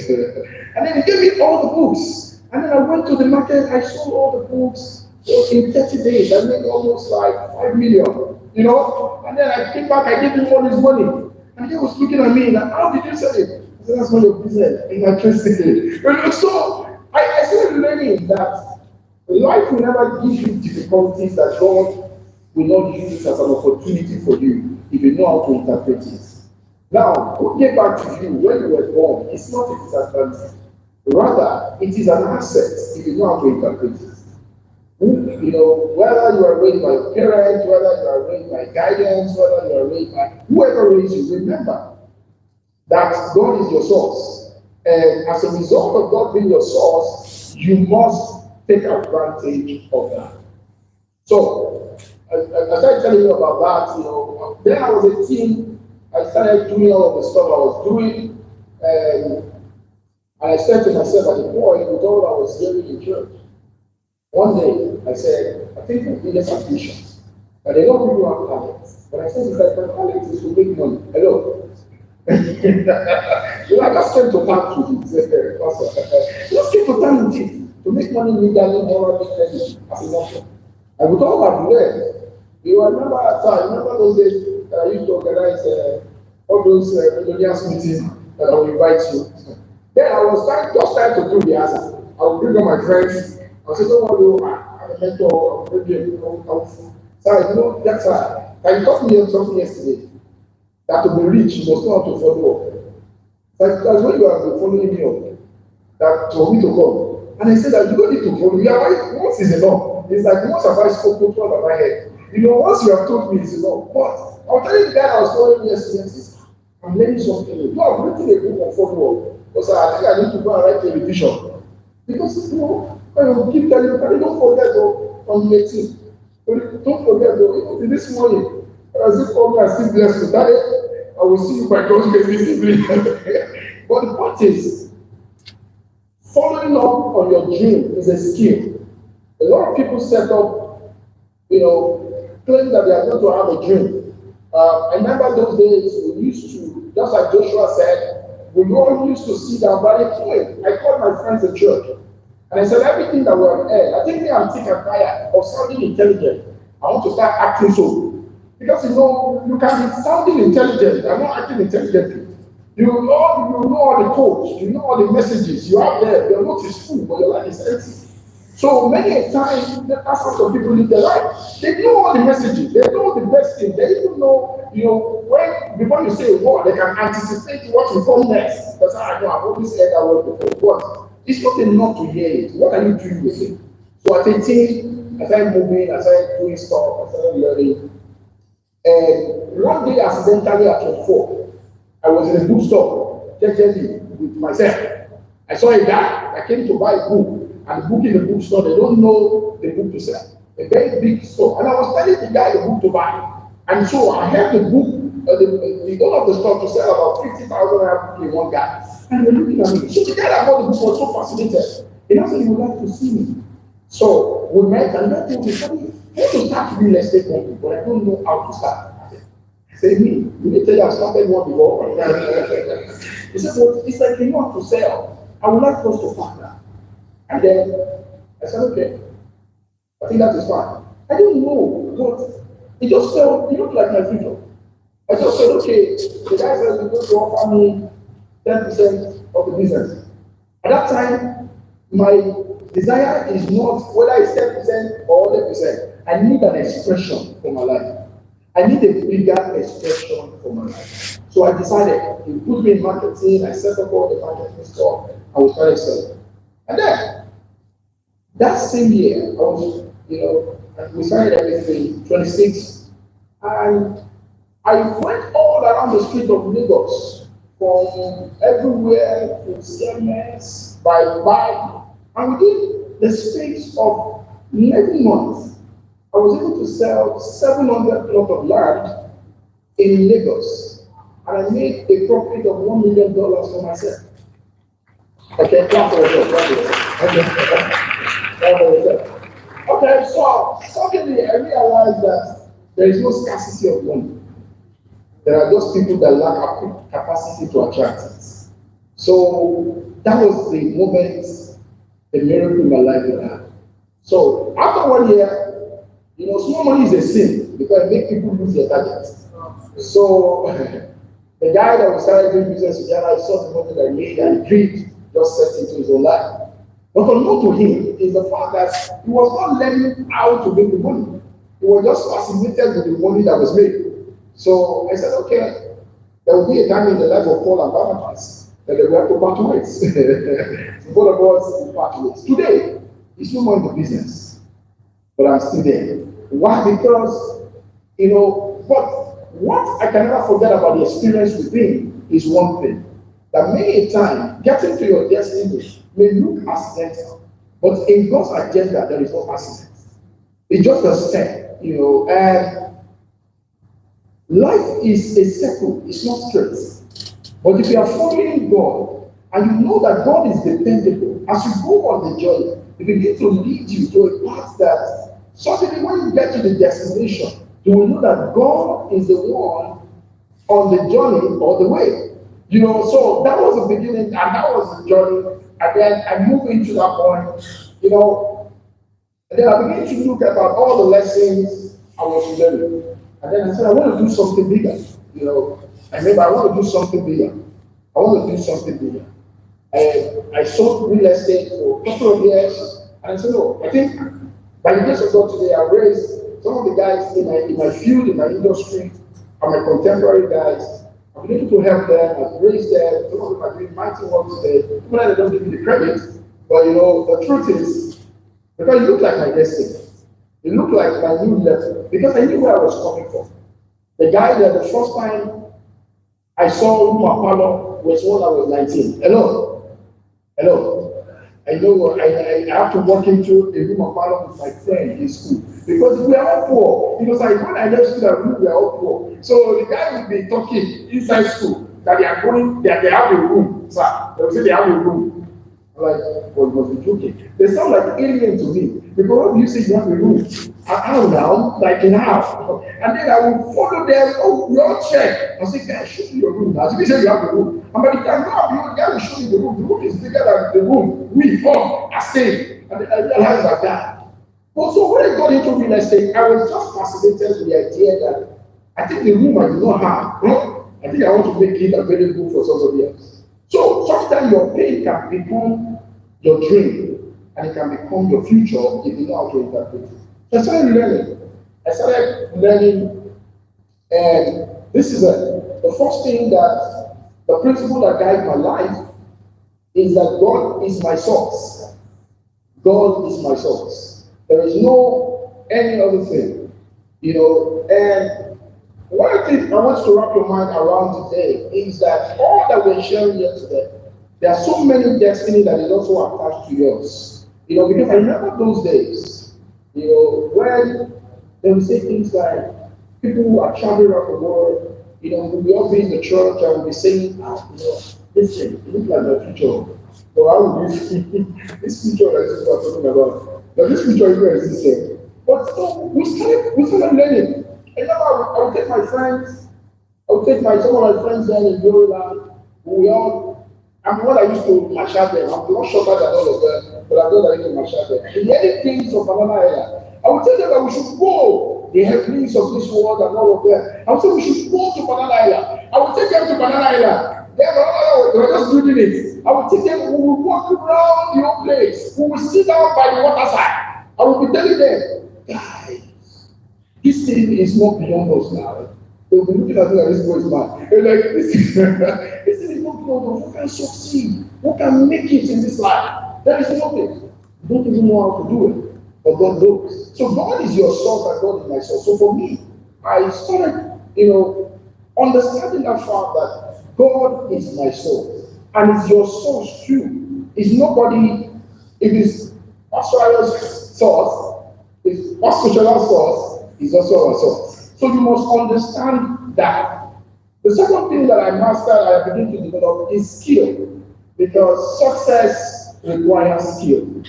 And then he gave me all the books. And then I went to the market, I sold all the books. So in 30 days, I made almost like 5 million, you know? And then I came back, I gave him all his money. And he was looking at me, like, how did you sell it? I said, that's not your business. And I trusted it. So I started learning that life will never give you difficulties that God will not use it as an opportunity for you if you know how to interpret it. Now, we'll get back to you when you were born. It's not a disadvantage. Rather, it is an asset if you know how to interpret it. You know, whether you are raised by your parents, whether you are raised by guidance, whether you are raised by whoever raised you, remember that God is your source. And as a result of God being your source, you must take advantage of that. So, I started telling you about that, you know. Then I was a teen, I started doing all of the stuff I was doing, and I said to myself as a boy, with all I was hearing in church, one day I said, I think my biggest ambition, and a lot of people have talent, but I said, it's like my talent is to make money. Hello? You know, I just came to town to just came to town to make money legally, morally, legally, as a doctor. And we talk about the way. You remember I remember those days that I used to organize all those millionaires meetings that I would invite you. Then I was trying to do the answer. I would bring all my friends. I would say, don't worry, I'm a mentor, maybe so you know, that's why. Can you talk to me something yesterday? That to be rich, you must know how to follow up. That's when you have been following me up. That for me to come. And I said that you don't need to follow me. Once is enough. It's like once have I spoken, once have I heard. You know, once you have told me it's enough. But I'll tell you the guy I was following yesterday, I'm learning something new. No, I'm reading a book on follow up. Because I think I need to go and write a revision. Because you know, when you keep telling you, don't forget on the 18th. Don't forget though, even this morning. As if all my still blessed with that, I will see you by God's grace visibly. But the point is, following up on your dream is a skill. A lot of people set up, you know, claim that they are going to have a dream. I remember those days we used to, just like Joshua said, we all used to see that very point. I called my friends at church, and I said everything that we have heard. I think me and Tika Kaya of sounding intelligent. I want to start acting so. Because you know, you can be sounding intelligent and not acting intelligently. You know all the codes, you know all the messages you have there. Your note is full, but your life is empty. So many a time, that's how some people live their life. They know all the messages, they know the best thing, they even know, you know, when before you say a word, they can anticipate what will come next. That's how I know I've always heard that word before. But it's not enough to hear it. What are you doing with it? So at 18, I started moving, I started doing stuff, I started learning. And one day, accidentally at 24, I was in a bookstore, generally with myself. I saw a guy that came to buy a book, and the book in the bookstore, they don't know the book to sell. A very big store. And I was telling the guy the book to buy. And so I had the book, the owner of the store to sell about 50,000 naira in one guy. And they're looking at me. So the guy that bought the book was so fascinated. He now said he would like to see me. So we met, and that told me, I want to start real estate company, but I don't know how to start. I said, me, you need to tell you I've started one before. He said, well, it's like you want to sell. I would like us to partner. And then I said, okay, I think that is fine. I didn't know, but it just felt, it looked like my future. I just said, okay, the guy says he's going to offer me 10% of the business. At that time, my desire is not whether it's 10% or 100%. I need an expression for my life. I need a bigger expression for my life. So I decided, he put me in marketing, I set up all the marketing stuff, and we started selling. And then, that same year, I was, you know, we started everything, 26, and I went all around the street of Lagos, from everywhere to CMS, by, and within the space of 11 months, I was able to sell 700 plots of land in Lagos, and I made a profit of $1 million for myself. Okay, clap for yourself. Okay, so suddenly I realized that there is no scarcity of money. There are just people that lack capacity to attract it. So that was the moment, the miracle in my life that happened. So after 1 year, you know, small money is a sin because it makes people lose their target. So the guy that we started doing business with, I saw the money that he made and greed just set into his own life. But unknown to him is the fact that he was not learning how to make the money. He was just fascinated with the money that was made. So I said, okay, there will be a time in the life of Paul and Barnabas that they will have to part ways. So both of us will part ways. Today, he's no more in the business, but I'm still there. Why? Because, you know, but what I can never forget about the experience with him is one thing. That many a time, getting to your destiny may look accidental, but in God's agenda, there is no accident. It's just a step, you know, and life is a circle, it's not straight. But if you are following God, and you know that God is dependable, as you go on the journey, He begins to lead you to a path that suddenly when you get to the destination, you will know that God is the one on the journey or the way. You know, so that was the beginning, and that was the journey. And then I moved into that point, you know, and then I began to look about all the lessons I was learning. And then I said, I want to do something bigger. You know, I remember I want to do something bigger. I want to do something bigger. And I sold real estate for a couple of years. And I said, no, I think by the grace of God today, I've raised some of the guys in my field, in my industry, are my contemporary guys. I've been able to help them, I've raised them, some of them are doing mighty work today. Even though they don't give me the credit, but you know, the truth is, because it looked like my destiny. It looked like my new level. Because I knew where I was coming from. The guy that the first time I saw Uma Palo was when I was 19. Hello? Hello? I know I have to walk into a room of Palo with my friend in school. Because we are all poor. Because when I left school, we are all poor. So the guy will be talking inside school that they are going, that they have a room. Sir, they will say they have a room. I'm like, well, you must be joking. They sound like alien to me. Because what do you say you have a room? How now? Like in half. And then I will follow them. Oh, we all check. I say, guys, show me your room. Now, you say you have a room. And by the time the guy will show me the room. The room is bigger than the room we all are staying. And then I realized like that. Also, when I got into real estate, I was just fascinated with the idea that I think the room I do not have, I think I want to make it available for some of years. So sometimes your pain can become your dream, and it can become your future if you know how to interpret it. So I started learning, and this is the first thing that the principle that guides my life is that God is my source. God is my source. There is no any other thing, you know. And one thing I want to wrap your mind around today is that all that we're sharing here today, there are so many destiny that is also attached to yours. You know, because I remember those days, you know, when they would say things like people who are traveling around the world, you know, we'll all be in the church and we'll be saying, you know, listen, it looks like the future. So how would you see this future that is what I'm talking about? Now this future is where it's the same. But so we started learning. And now I would take my friends, some of my friends then in Yoruba, we all, I'm the one that used to marshal them. I'm not shorter than all of them, but I'm not that used to marshal them. In the early things of Banana Island, I would tell them that we should go the heavenlies of this world and all of them. I would say we should go to Banana Island. I would take them to Banana Island. They were just doing it. I would take them, we will walk around the whole place. We will sit down by the waterside. I will be telling them, guys, this thing is not beyond us now. They will be looking at me like this boy is mad. They're like, this thing is not beyond us. Who can succeed? Who can make it in this life? There is nothing. You don't even know how to do it. But God knows. So God is your source and God is my source. So for me, I started, you know, understanding that fact that God is my source. And it's your source too. It's nobody, it is Pastor's source, it's Pastor's source, is also our source. So you must understand that. The second thing that I mastered, I begin to develop is skill. Because success requires skill.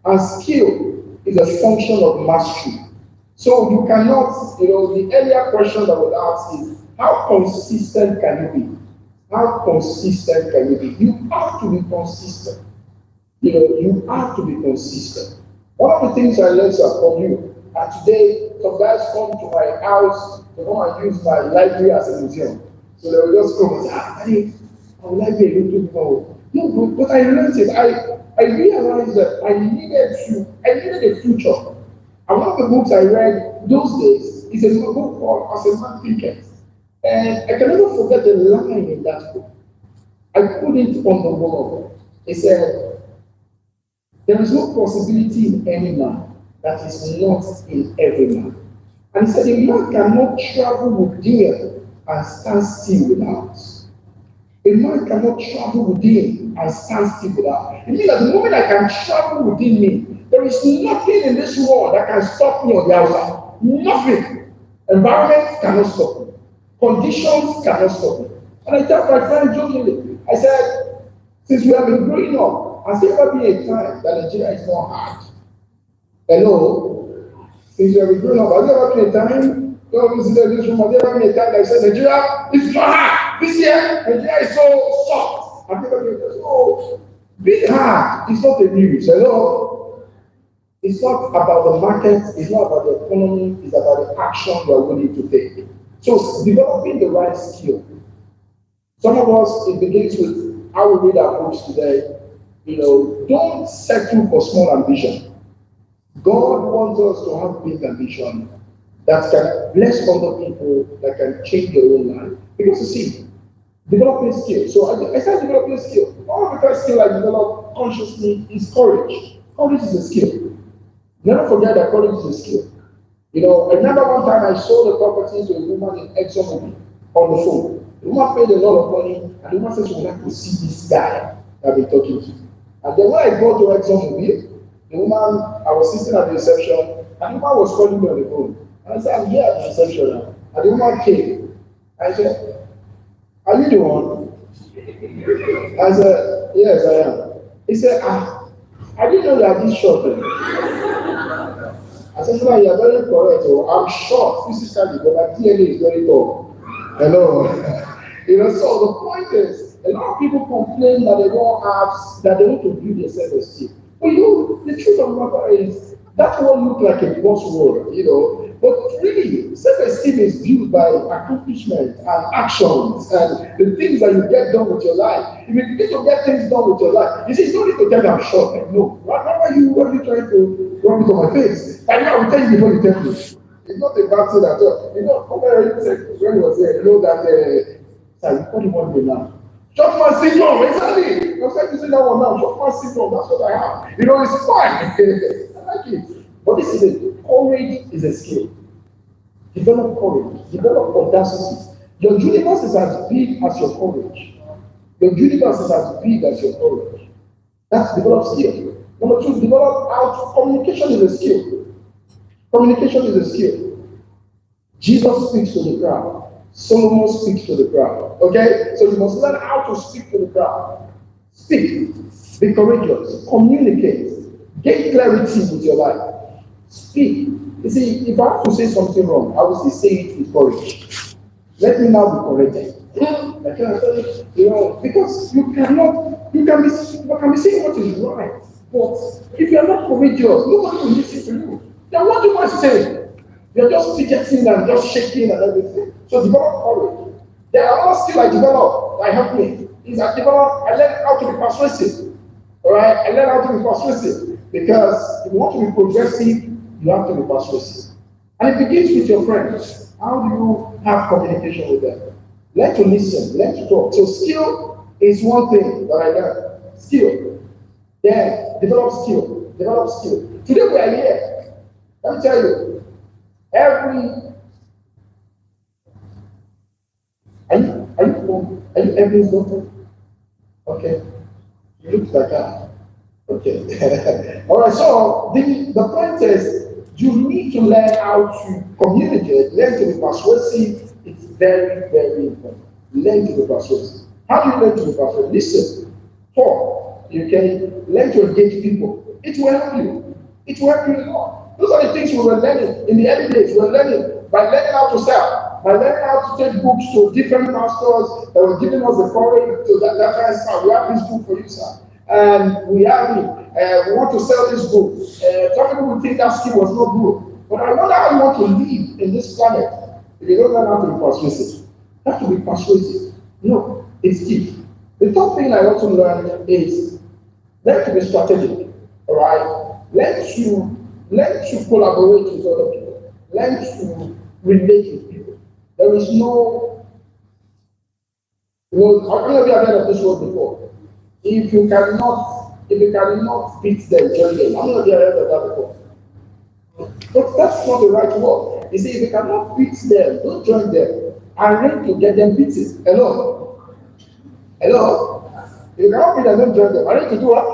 And skill is a function of mastery. So you cannot, you know, the earlier question that was asked is, how consistent can you be? How consistent can you be? You have to be consistent. You know, you have to be consistent. One of the things I learned from you, and today, some guys come to my house to come and use my library as a museum. So they will just come and say, our library is looking for. No, but I learned it. I realized that I needed a future. And one of the books I read those days is a book called As a Man Thinketh. And I can never forget the line in that book. I put it on the wall. It said, there is no possibility in any man that is not in every man. And he said, a man cannot travel within and stand still without. A man cannot travel within and stand still without. It means that the moment I can travel within me, there is nothing in this world that can stop me on the outside. Nothing. Environment cannot stop me. Conditions cannot stop me. And I tell my friend jokingly, I said, since we have been growing up, has there ever been a time that Nigeria is more hard? Hello? Since we have been growing up, has there ever been a time, has there ever been a time that I said Nigeria is not hard? this year, Nigeria is so soft. And people say, oh, being hard is not a news. Hello? It's not about the market, it's not about the economy, it's about the action you are willing to take. So developing the right skill. Some of us, it begins with how we read our books today. Don't settle for small ambition. God wants us to have big ambition that can bless other people, that can change your own life. Because you see, developing skill. So I started developing skill. One of the first skill I developed consciously is courage. Courage is a skill. Never forget that courage is a skill. I remember one time I sold a property to a woman in ExxonMobil on the phone. The woman paid a lot of money, and the woman said she would like to see this guy that I've been talking to. And then when I got to ExxonMobil, the woman, I was sitting at the reception, and the woman was calling me on the phone. And I said, I'm here at the reception now. And the woman came. I said, are you the one? I said, yes, I am. He said, I didn't know you are this short. I said, no, you are very correct. I'm short physically, but my DNA is very tall. Hello. So the point is, a lot of people complain that they don't have, that they want to build their self-esteem. But the truth of the matter is, that won't look like a buzzword, but really, self-esteem is built by accomplishment and actions and the things that you get done with your life. If you need to get things done with your life, you see, you don't need to tell me I'm short. Like, no. Why are you trying to run it on my face? I will tell you before you tell me. It's not a bad thing at all. When he was there, that, you call him one day now. Shortman syndrome, exactly. I'm trying to say that one now. Shortman syndrome, that's what I have. It's fine. I like it. But this is courage is a skill. Develop courage. Develop audacity. Your universe is as big as your courage. Your universe is as big as your courage. That's develop skill. Number two, develop out. Communication is a skill. Communication is a skill. Jesus speaks to the crowd. Solomon speaks to the crowd. Okay? So you must learn how to speak to the crowd. Speak. Be courageous. Communicate. Get clarity with your life. Speak. You see, if I have to say something wrong, I will still say it with courage. Let me now be corrected. Because you can be saying what is right, but if you are not courageous, nobody will listen to you. Then what do you want to say? You're just fidgeting and just shaking and everything. So develop courage. There are other skills I developed that help me. I learned how to be persuasive. Alright? I learned how to be persuasive. Because if you want to be progressive, you have to be persuasive. And it begins with your friends. How do you have communication with them? Learn to listen, learn to talk. So skill is one thing that I learned. Skill. Then develop skill. Develop skill. Today we are here. Let me tell you. Are you Evelyn's daughter? Okay. You look like her. Okay. All right. So the point is, you need to learn how to communicate, learn to be persuasive. It's very, very important. Learn to be persuasive. How do you learn to be persuasive? Listen, talk. You can learn to engage people. It will help you. It will help you a lot. Those are the things we were learning in the early days. We were learning by learning how to sell, by learning how to take books to different pastors that were giving us the courage to that kind of stuff. We have this book for you, sir. And we have it. We want to sell this book. Some people would think that skill was not good. But I wonder how you want to live in this planet if you don't learn how to be persuasive. You have to be persuasive. No, it's key. The third thing I want to learn is learn to be strategic. All right? Learn to collaborate with other people. Learn to relate with people. There is no, how many of you have heard of this word before? If you cannot beat them, join them. How many of you have heard of that before? But that's not the right word. You see, if you cannot beat them, don't join them. Arrange to get them beaten. Hello? Hello? If you cannot beat them, don't join them. Arrange to do what?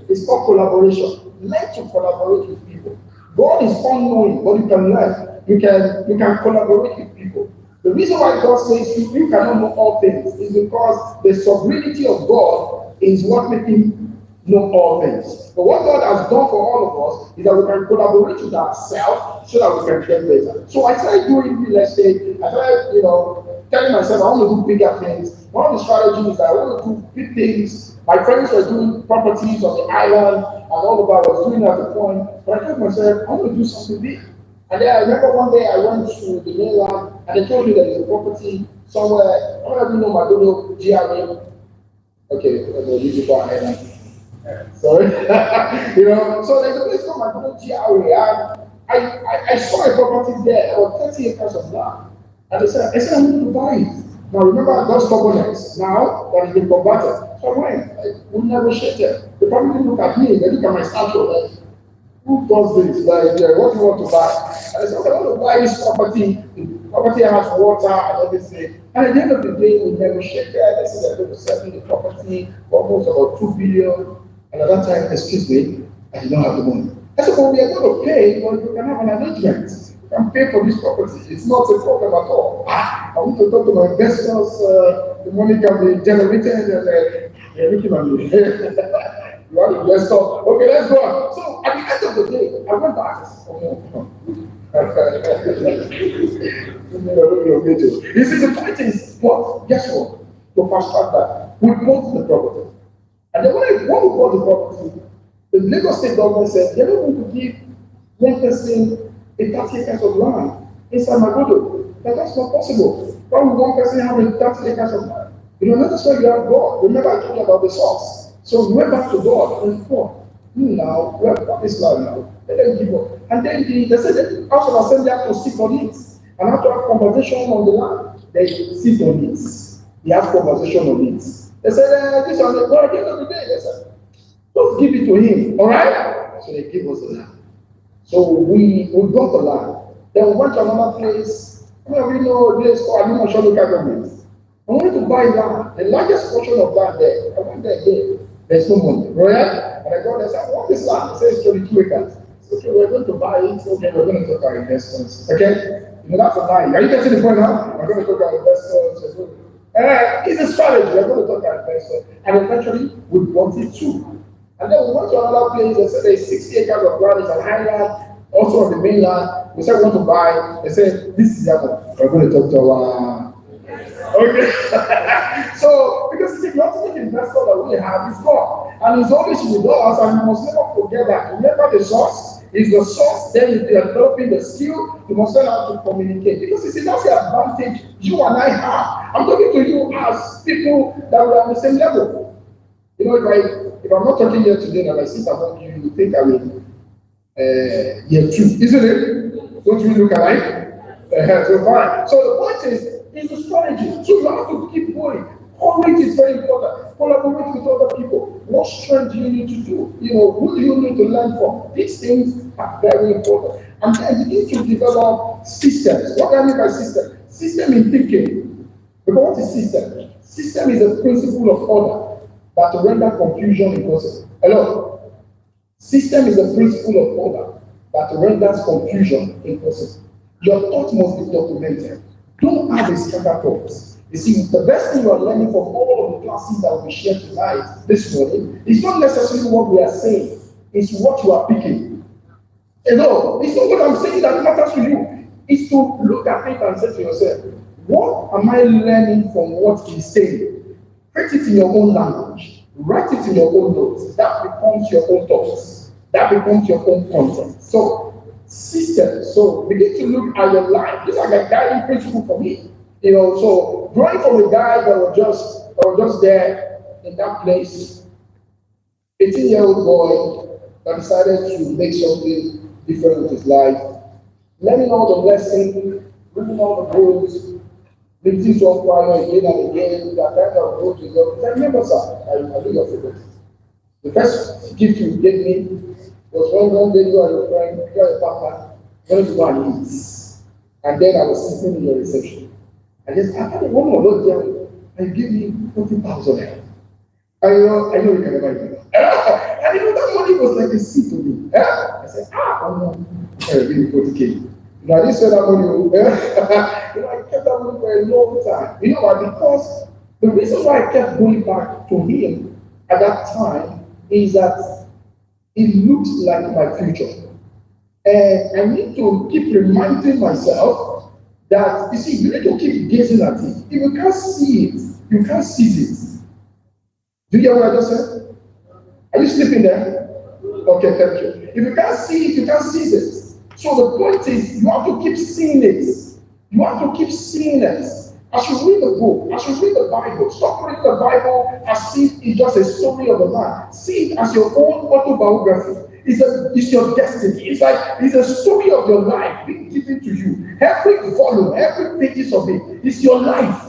It's called collaboration. Learn to collaborate with people. God is unknowing, but you can learn. You can collaborate with people. The reason why God says you cannot know all things is because the sovereignty of God is what makes him know all things. But what God has done for all of us is that we can collaborate with ourselves so that we can get better. So I started doing real estate. I started, telling myself I want to do bigger things. One of the strategies is that I want to do big things. My friends were doing properties on the island and all of that. I was doing it at the point. But I told myself, I want to do something big. And then I remember one day I went to the mainland and they told me there is a property somewhere. I don't even know my little GRA. Okay, we'll leave it for island. Sorry. So there's a place called my little GRA. I saw a property there, about 30 acres of land. And I said, I'm going to buy it. Now remember, I got stubbornness. Now that has been converted. So I went, we negotiated. The family look at me, they look at my statue, like, who does this? Like, what do you want to buy? And I said, okay, I want to buy this property. The property has water and everything. And at the end of the day, we negotiated. They said they're going to sell me the property for almost about 2 billion. And at that time, excuse me, I did not have the money. I said, well, we are going to pay, but you can have an arrangement. You can pay for this property. It's not a problem at all. I want to talk to my investors. The money can be generated and they're looking at me. You are the investor. Okay, let's go on. So at the end of the day, I went back. You see, the point is, what? Guess what? To fast track that, we bought the property. And then when we bought the property, the Lagos State government said they're not going to give one person a 30 acres of land inside Magodo. That's not possible. Why would one person have a 30 acres of land? That's why you have God. Remember I told you about the source. So we went back to God and thought, now, we have got this land now. Let them give up. And then they said the House of Assembly have to sit on it and have to have conversation on the land. They sit on it. They have conversation on it. They said, this on the God at the end of the day. They said, just give it to him, all right? So they gave us the land. So we got the land. Then we went to another place. We know a place called Animation Local Government. I wanted to buy land, the largest portion of land there. I went there again. There's no money, right? And I got there, I said, I want this land. It says 22 acres. Okay, we're going to buy it. Okay, we're going to talk about investors. Okay? That's a lie. Are you getting the point now? We're going to talk about investors. It's a strategy. We're going to talk about investors. And eventually, we bought it too. And then we went to another place. They said there's 60 acres of ground. It's an island, also on the mainland. We said we want to buy. They said, this is the one. We're going to talk to our. Okay. So, because the ultimate investor that we have is God. And he's always with us, and you must never forget that. Remember the source is the source, then you're developing the skill, you must learn how to communicate. Because it's that's the advantage you and I have. I'm talking to you as people that are on the same level. If I'm not talking here today and I sit among you, you think I'm in year 2, isn't it? Don't we look alike? So fine. So the point is, it's a strategy. So you have to keep going. Courage is very important. Collaborate with other people. What strength do you need to do? Who do you need to learn from? These things are very important. And then you need to develop systems. What do I mean by system? System in thinking. Because what is system? System is a principle of order that render confusion impossible. Hello? System is a principle of order that renders confusion impossible. Your thought must be documented. Don't have a scattered thoughts. You see, the best thing you're learning from all of the classes that will be shared tonight, this morning, is not necessarily what we are saying, it's what you are picking. It's not what I'm saying that matters to you. It's to look at it and say to yourself, what am I learning from what he's saying? Write it in your own language. Write it in your own notes. That becomes your own thoughts. That becomes your own content. So, system. So, begin to look at your life. This is like a guiding principle for me. So growing from a guy that was just there in that place, 18-year-old boy that decided to make something different with his life, learning all the lessons, reading all the rules, meeting to acquire again and again, that kind of go to God. I remember, sir, I know your favorite. The first gift you gave me was one day you and your friend, you and your partner, went to go and eat. And then I was sitting in your reception. I just after the one more there, I give me 40,000. I know you can never do that. And that money was like a seed to me. I said, no, give me 40K. I didn't spend that money. I kept that money for a long time. Why? Because the reason why I kept going back to him at that time is that it looked like my future. And I need to keep reminding myself that, you see, you need to keep gazing at it. If you can't see it, you can't seize it. Do you get what I just said? Are you sleeping there? Okay, thank you. If you can't see it, you can't seize it. So the point is, you have to keep seeing it. You have to keep seeing it. As you read the book, as you read the Bible, stop reading the Bible as if it's just a story of a man. See it as your own autobiography. It's your destiny. It's a story of your life being given to you. Every volume, every pages of it is your life.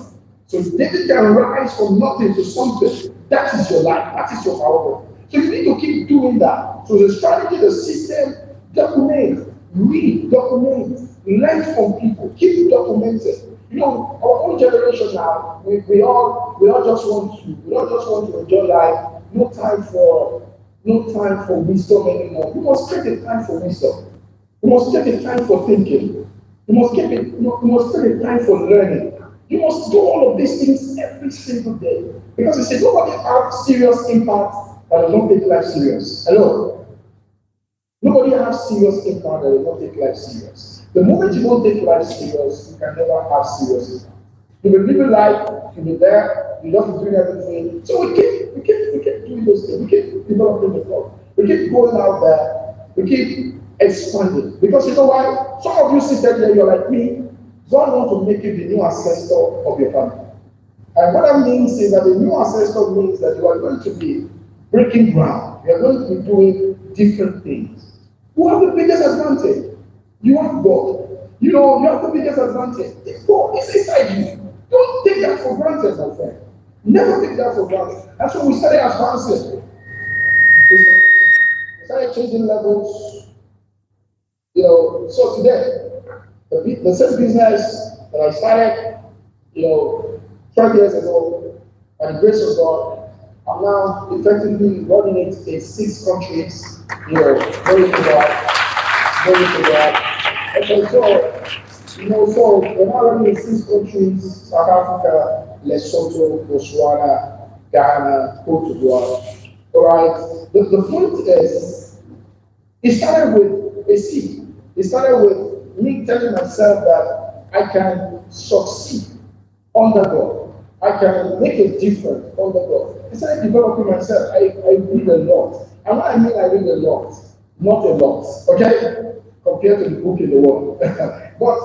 So if David can rise from nothing to something, that is your life. That is your biography. So you need to keep doing that. So the strategy, the system, document, read, document, learn from people, keep documenting. You know, our own generation now, we all just want to enjoy life. No time for wisdom anymore. We must take the time for wisdom. We must take the time for thinking. We must take the time for learning. You must do all of these things every single day. Because it says nobody has serious impact that does not take life serious. Hello? Nobody has serious impact that does not take life serious. The moment you don't take life serious, you can never have serious impact. You will live your life, you'll be there, you don't do everything. So we keep doing those things, we keep developing the thought. We keep going out there, we keep expanding. Because you know why? Some of you sit there, you're like me, God wants to make you the new ancestor of your family. And what that means is that the new ancestor means that you are going to be breaking ground. You are going to be doing different things. Who have the biggest advantage? You have God. You know, you have the biggest advantage. It's God. It's inside you. Don't take that for granted, my friend. Never take that for granted. That's when we started advancing. We started changing levels. You know, so today, the same business that I started, 12 years ago, by the grace of God, I'm now effectively running it in 6 countries, glory to God. Okay, so we're now running in 6 countries: South Africa, Lesotho, Botswana, Ghana, Cote d'Ivoire. All right. The point is, it started with a seed. It started with me telling myself that I can succeed under God. I can make a difference under God. I started developing myself. I read a lot. And what I mean, I read a lot, not a lot, okay? Compared to the book in the world. But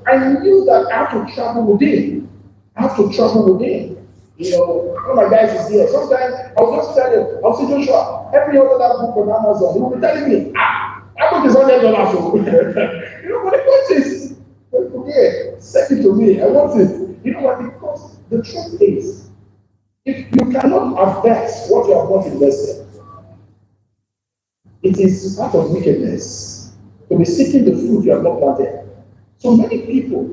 I knew that I have to travel within. I have to travel within. One of my guys is here. Sometimes I was just telling, I'll say, Joshua, every other book on Amazon, he will be telling me, that book is $100. But the point is, okay, send it to me. I want it. You know what? Because the truth is, if you cannot invest what you have not invested, it is part of wickedness to be seeking the fruit you have not planted. So many people,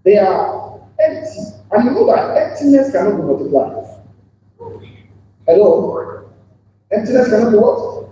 they are empty. And you know that emptiness cannot be multiplied. Hello? Emptiness cannot be what?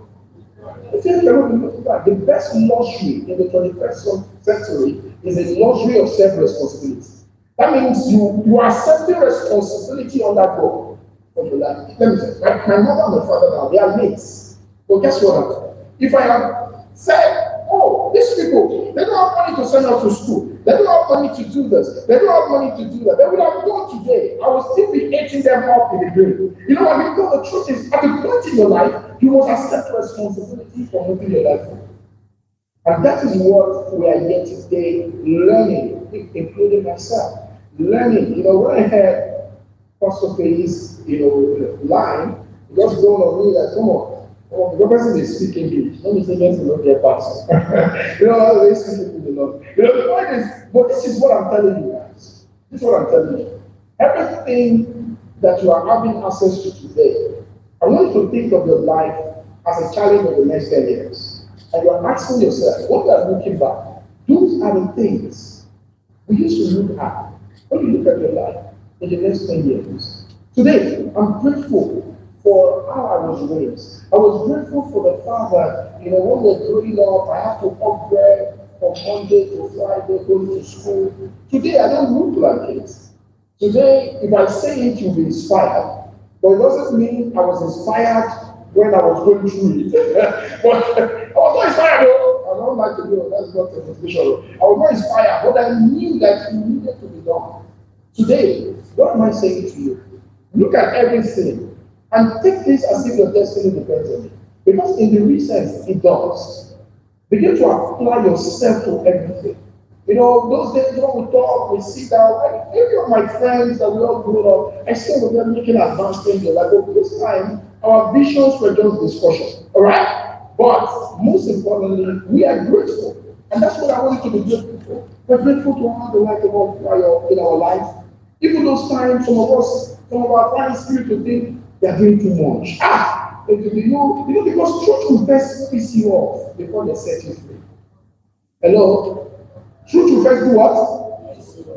Emptiness cannot be multiplied. The best luxury in the 21st century is a luxury of self-responsibility. That means you are accepting responsibility on that God for your life. Let me say, my mother and my father now, they are mates. But guess what? If I have said, oh, these people, they don't have money to send us to school. They don't have money to do this. They don't have money to do that. They would have gone today. I will still be eating them up in the grave. You know what? Because the truth is, at the point in your life, you must accept responsibility for moving your life forward. And that is what we are here today learning, including myself. Learning, when I heard Pastor Faye's, line, it just dawned on me that, come on, the person is speaking English. Let me say, let's not get past. They speak English. The point is, but this is what I'm telling you guys. This is what I'm telling you. Everything that you are having access to today, I want you to think of your life as a challenge of the next 10 years. And you are asking yourself, what you are looking back, those are the things we used to look at when you look at your life in the next 10 years. Today, I'm grateful for how I was raised. I was grateful for the fact that, when we're growing up, I have to upgrade from Monday to Friday, going to school. Today, I don't look like it. Today, if I say it, you'll be inspired. But it doesn't mean I was inspired when I was going through it. But I was not inspired though. I don't lie to you, that's not a motivation. I was not inspired, but I knew that it needed to be done. Today, what am I saying to you? Look at everything and take this as if your destiny depends on it. Because in the recent, it does. Begin to apply yourself to everything. You know, those days when we talk, we sit down, and every of my friends that we all grew up, I stay with them making advancements in their life. But this time, our visions were just discussion. All right? But most importantly, we are grateful. And that's what I want you to be grateful for. We're grateful to have the light of God in our life. Even those times, some of our friends spirit to think they are doing too much. You know, because truth will first piss you off before they set you free. Hello? Truth will first do what?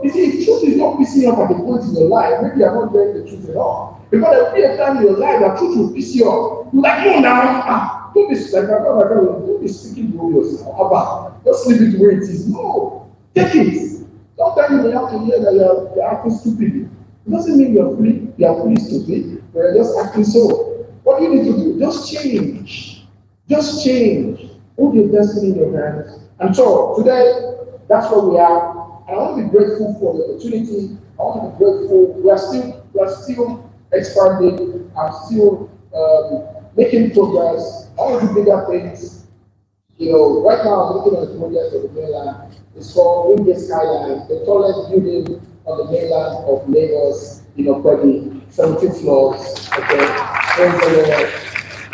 You see, if truth is not pissing you off at the point in your life, maybe you're not doing the truth at all. Because there will be a time in your life that truth will piss you off. You're like, no, now, don't be like my friend, don't be speaking to yourself. Just leave it where it is. No, take it. Sometimes you may have to hear that you're acting stupidly. It doesn't mean you're fully stupid, but you're just acting so. What do you need to do? Just change. Just change. Hold your destiny in your hands. And so today, that's where we are. And I want to be grateful for the opportunity. I want to be grateful. We are still expanding. I'm still making progress. I want to do bigger things. You know, right now I'm looking at the project of the mainland. It's called Wingate Skyline, the tallest building on the mainland of Lagos, you know, 17 floors. Okay.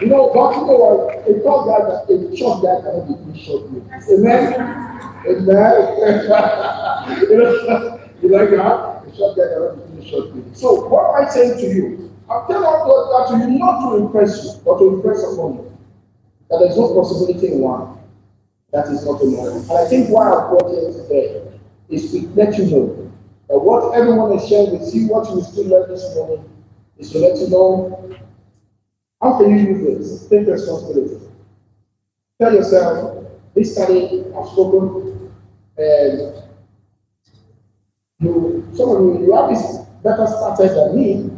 You know, but you know what? A tall guy, a short guy cannot be too short. Amen. Amen. You like that? A short guy cannot be too short. So what am I saying to you? I'm telling God that to you not to impress you, but to impress upon you. That there's no possibility in one. That is not tomorrow. And I think why I brought you today is to let you know that what everyone is sharing with you, what you will still learn this morning, is to let you know how can you use this? Take responsibility. Tell yourself, this study I've spoken, and some of you have this better started than me.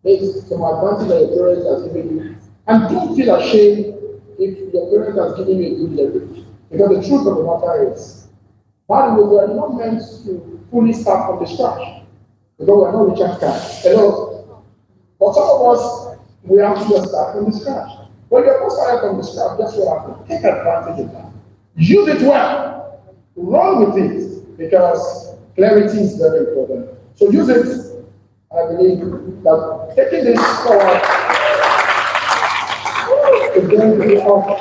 There's some advantage that your parents have given you. And don't feel ashamed if your parents have given you a good leverage. Because the truth of the matter is, by the way, we are not meant to fully start from the scratch. Because we are not Richard Carr. Hello? But some of us, we have to just start from the scratch. When you're not starting from the scratch, guess what happens? Take advantage of that. Use it well. Run with it. Because clarity is very important. So use it. I believe that taking this forward is going to be helpful.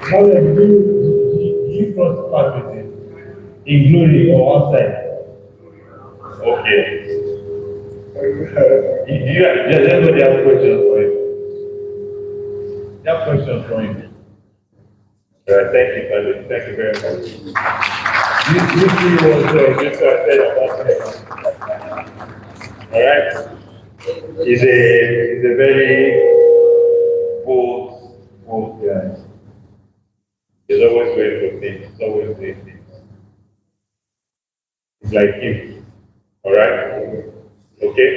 How do you prosper with it? In glory or outside? Okay. Does anybody have questions for him? You have questions for him? All right, thank you, Father. Thank you very much. You see was just what I said about him. All right? He's a very bold guy. He's always going for things. He's always doing things. It's like you. All right? Okay?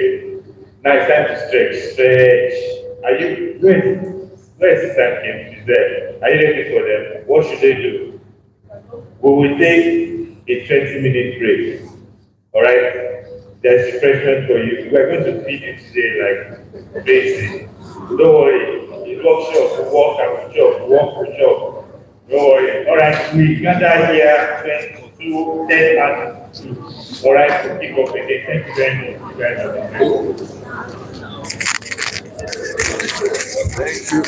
Now it's time to stretch. Stretch. Are you good? Where is the time came? She's there. Are you ready for them? What should they do? We will take a 20-minute break. All right? There's refreshment for you. We are going to feed you today like crazy. Don't worry. It's workshop. We walk and we chop. We walk, we chop. Don't worry. All right, we gather here 22, 10 and 2. All right, to kick off again. Thank you very much. Thank you.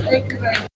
Thank you.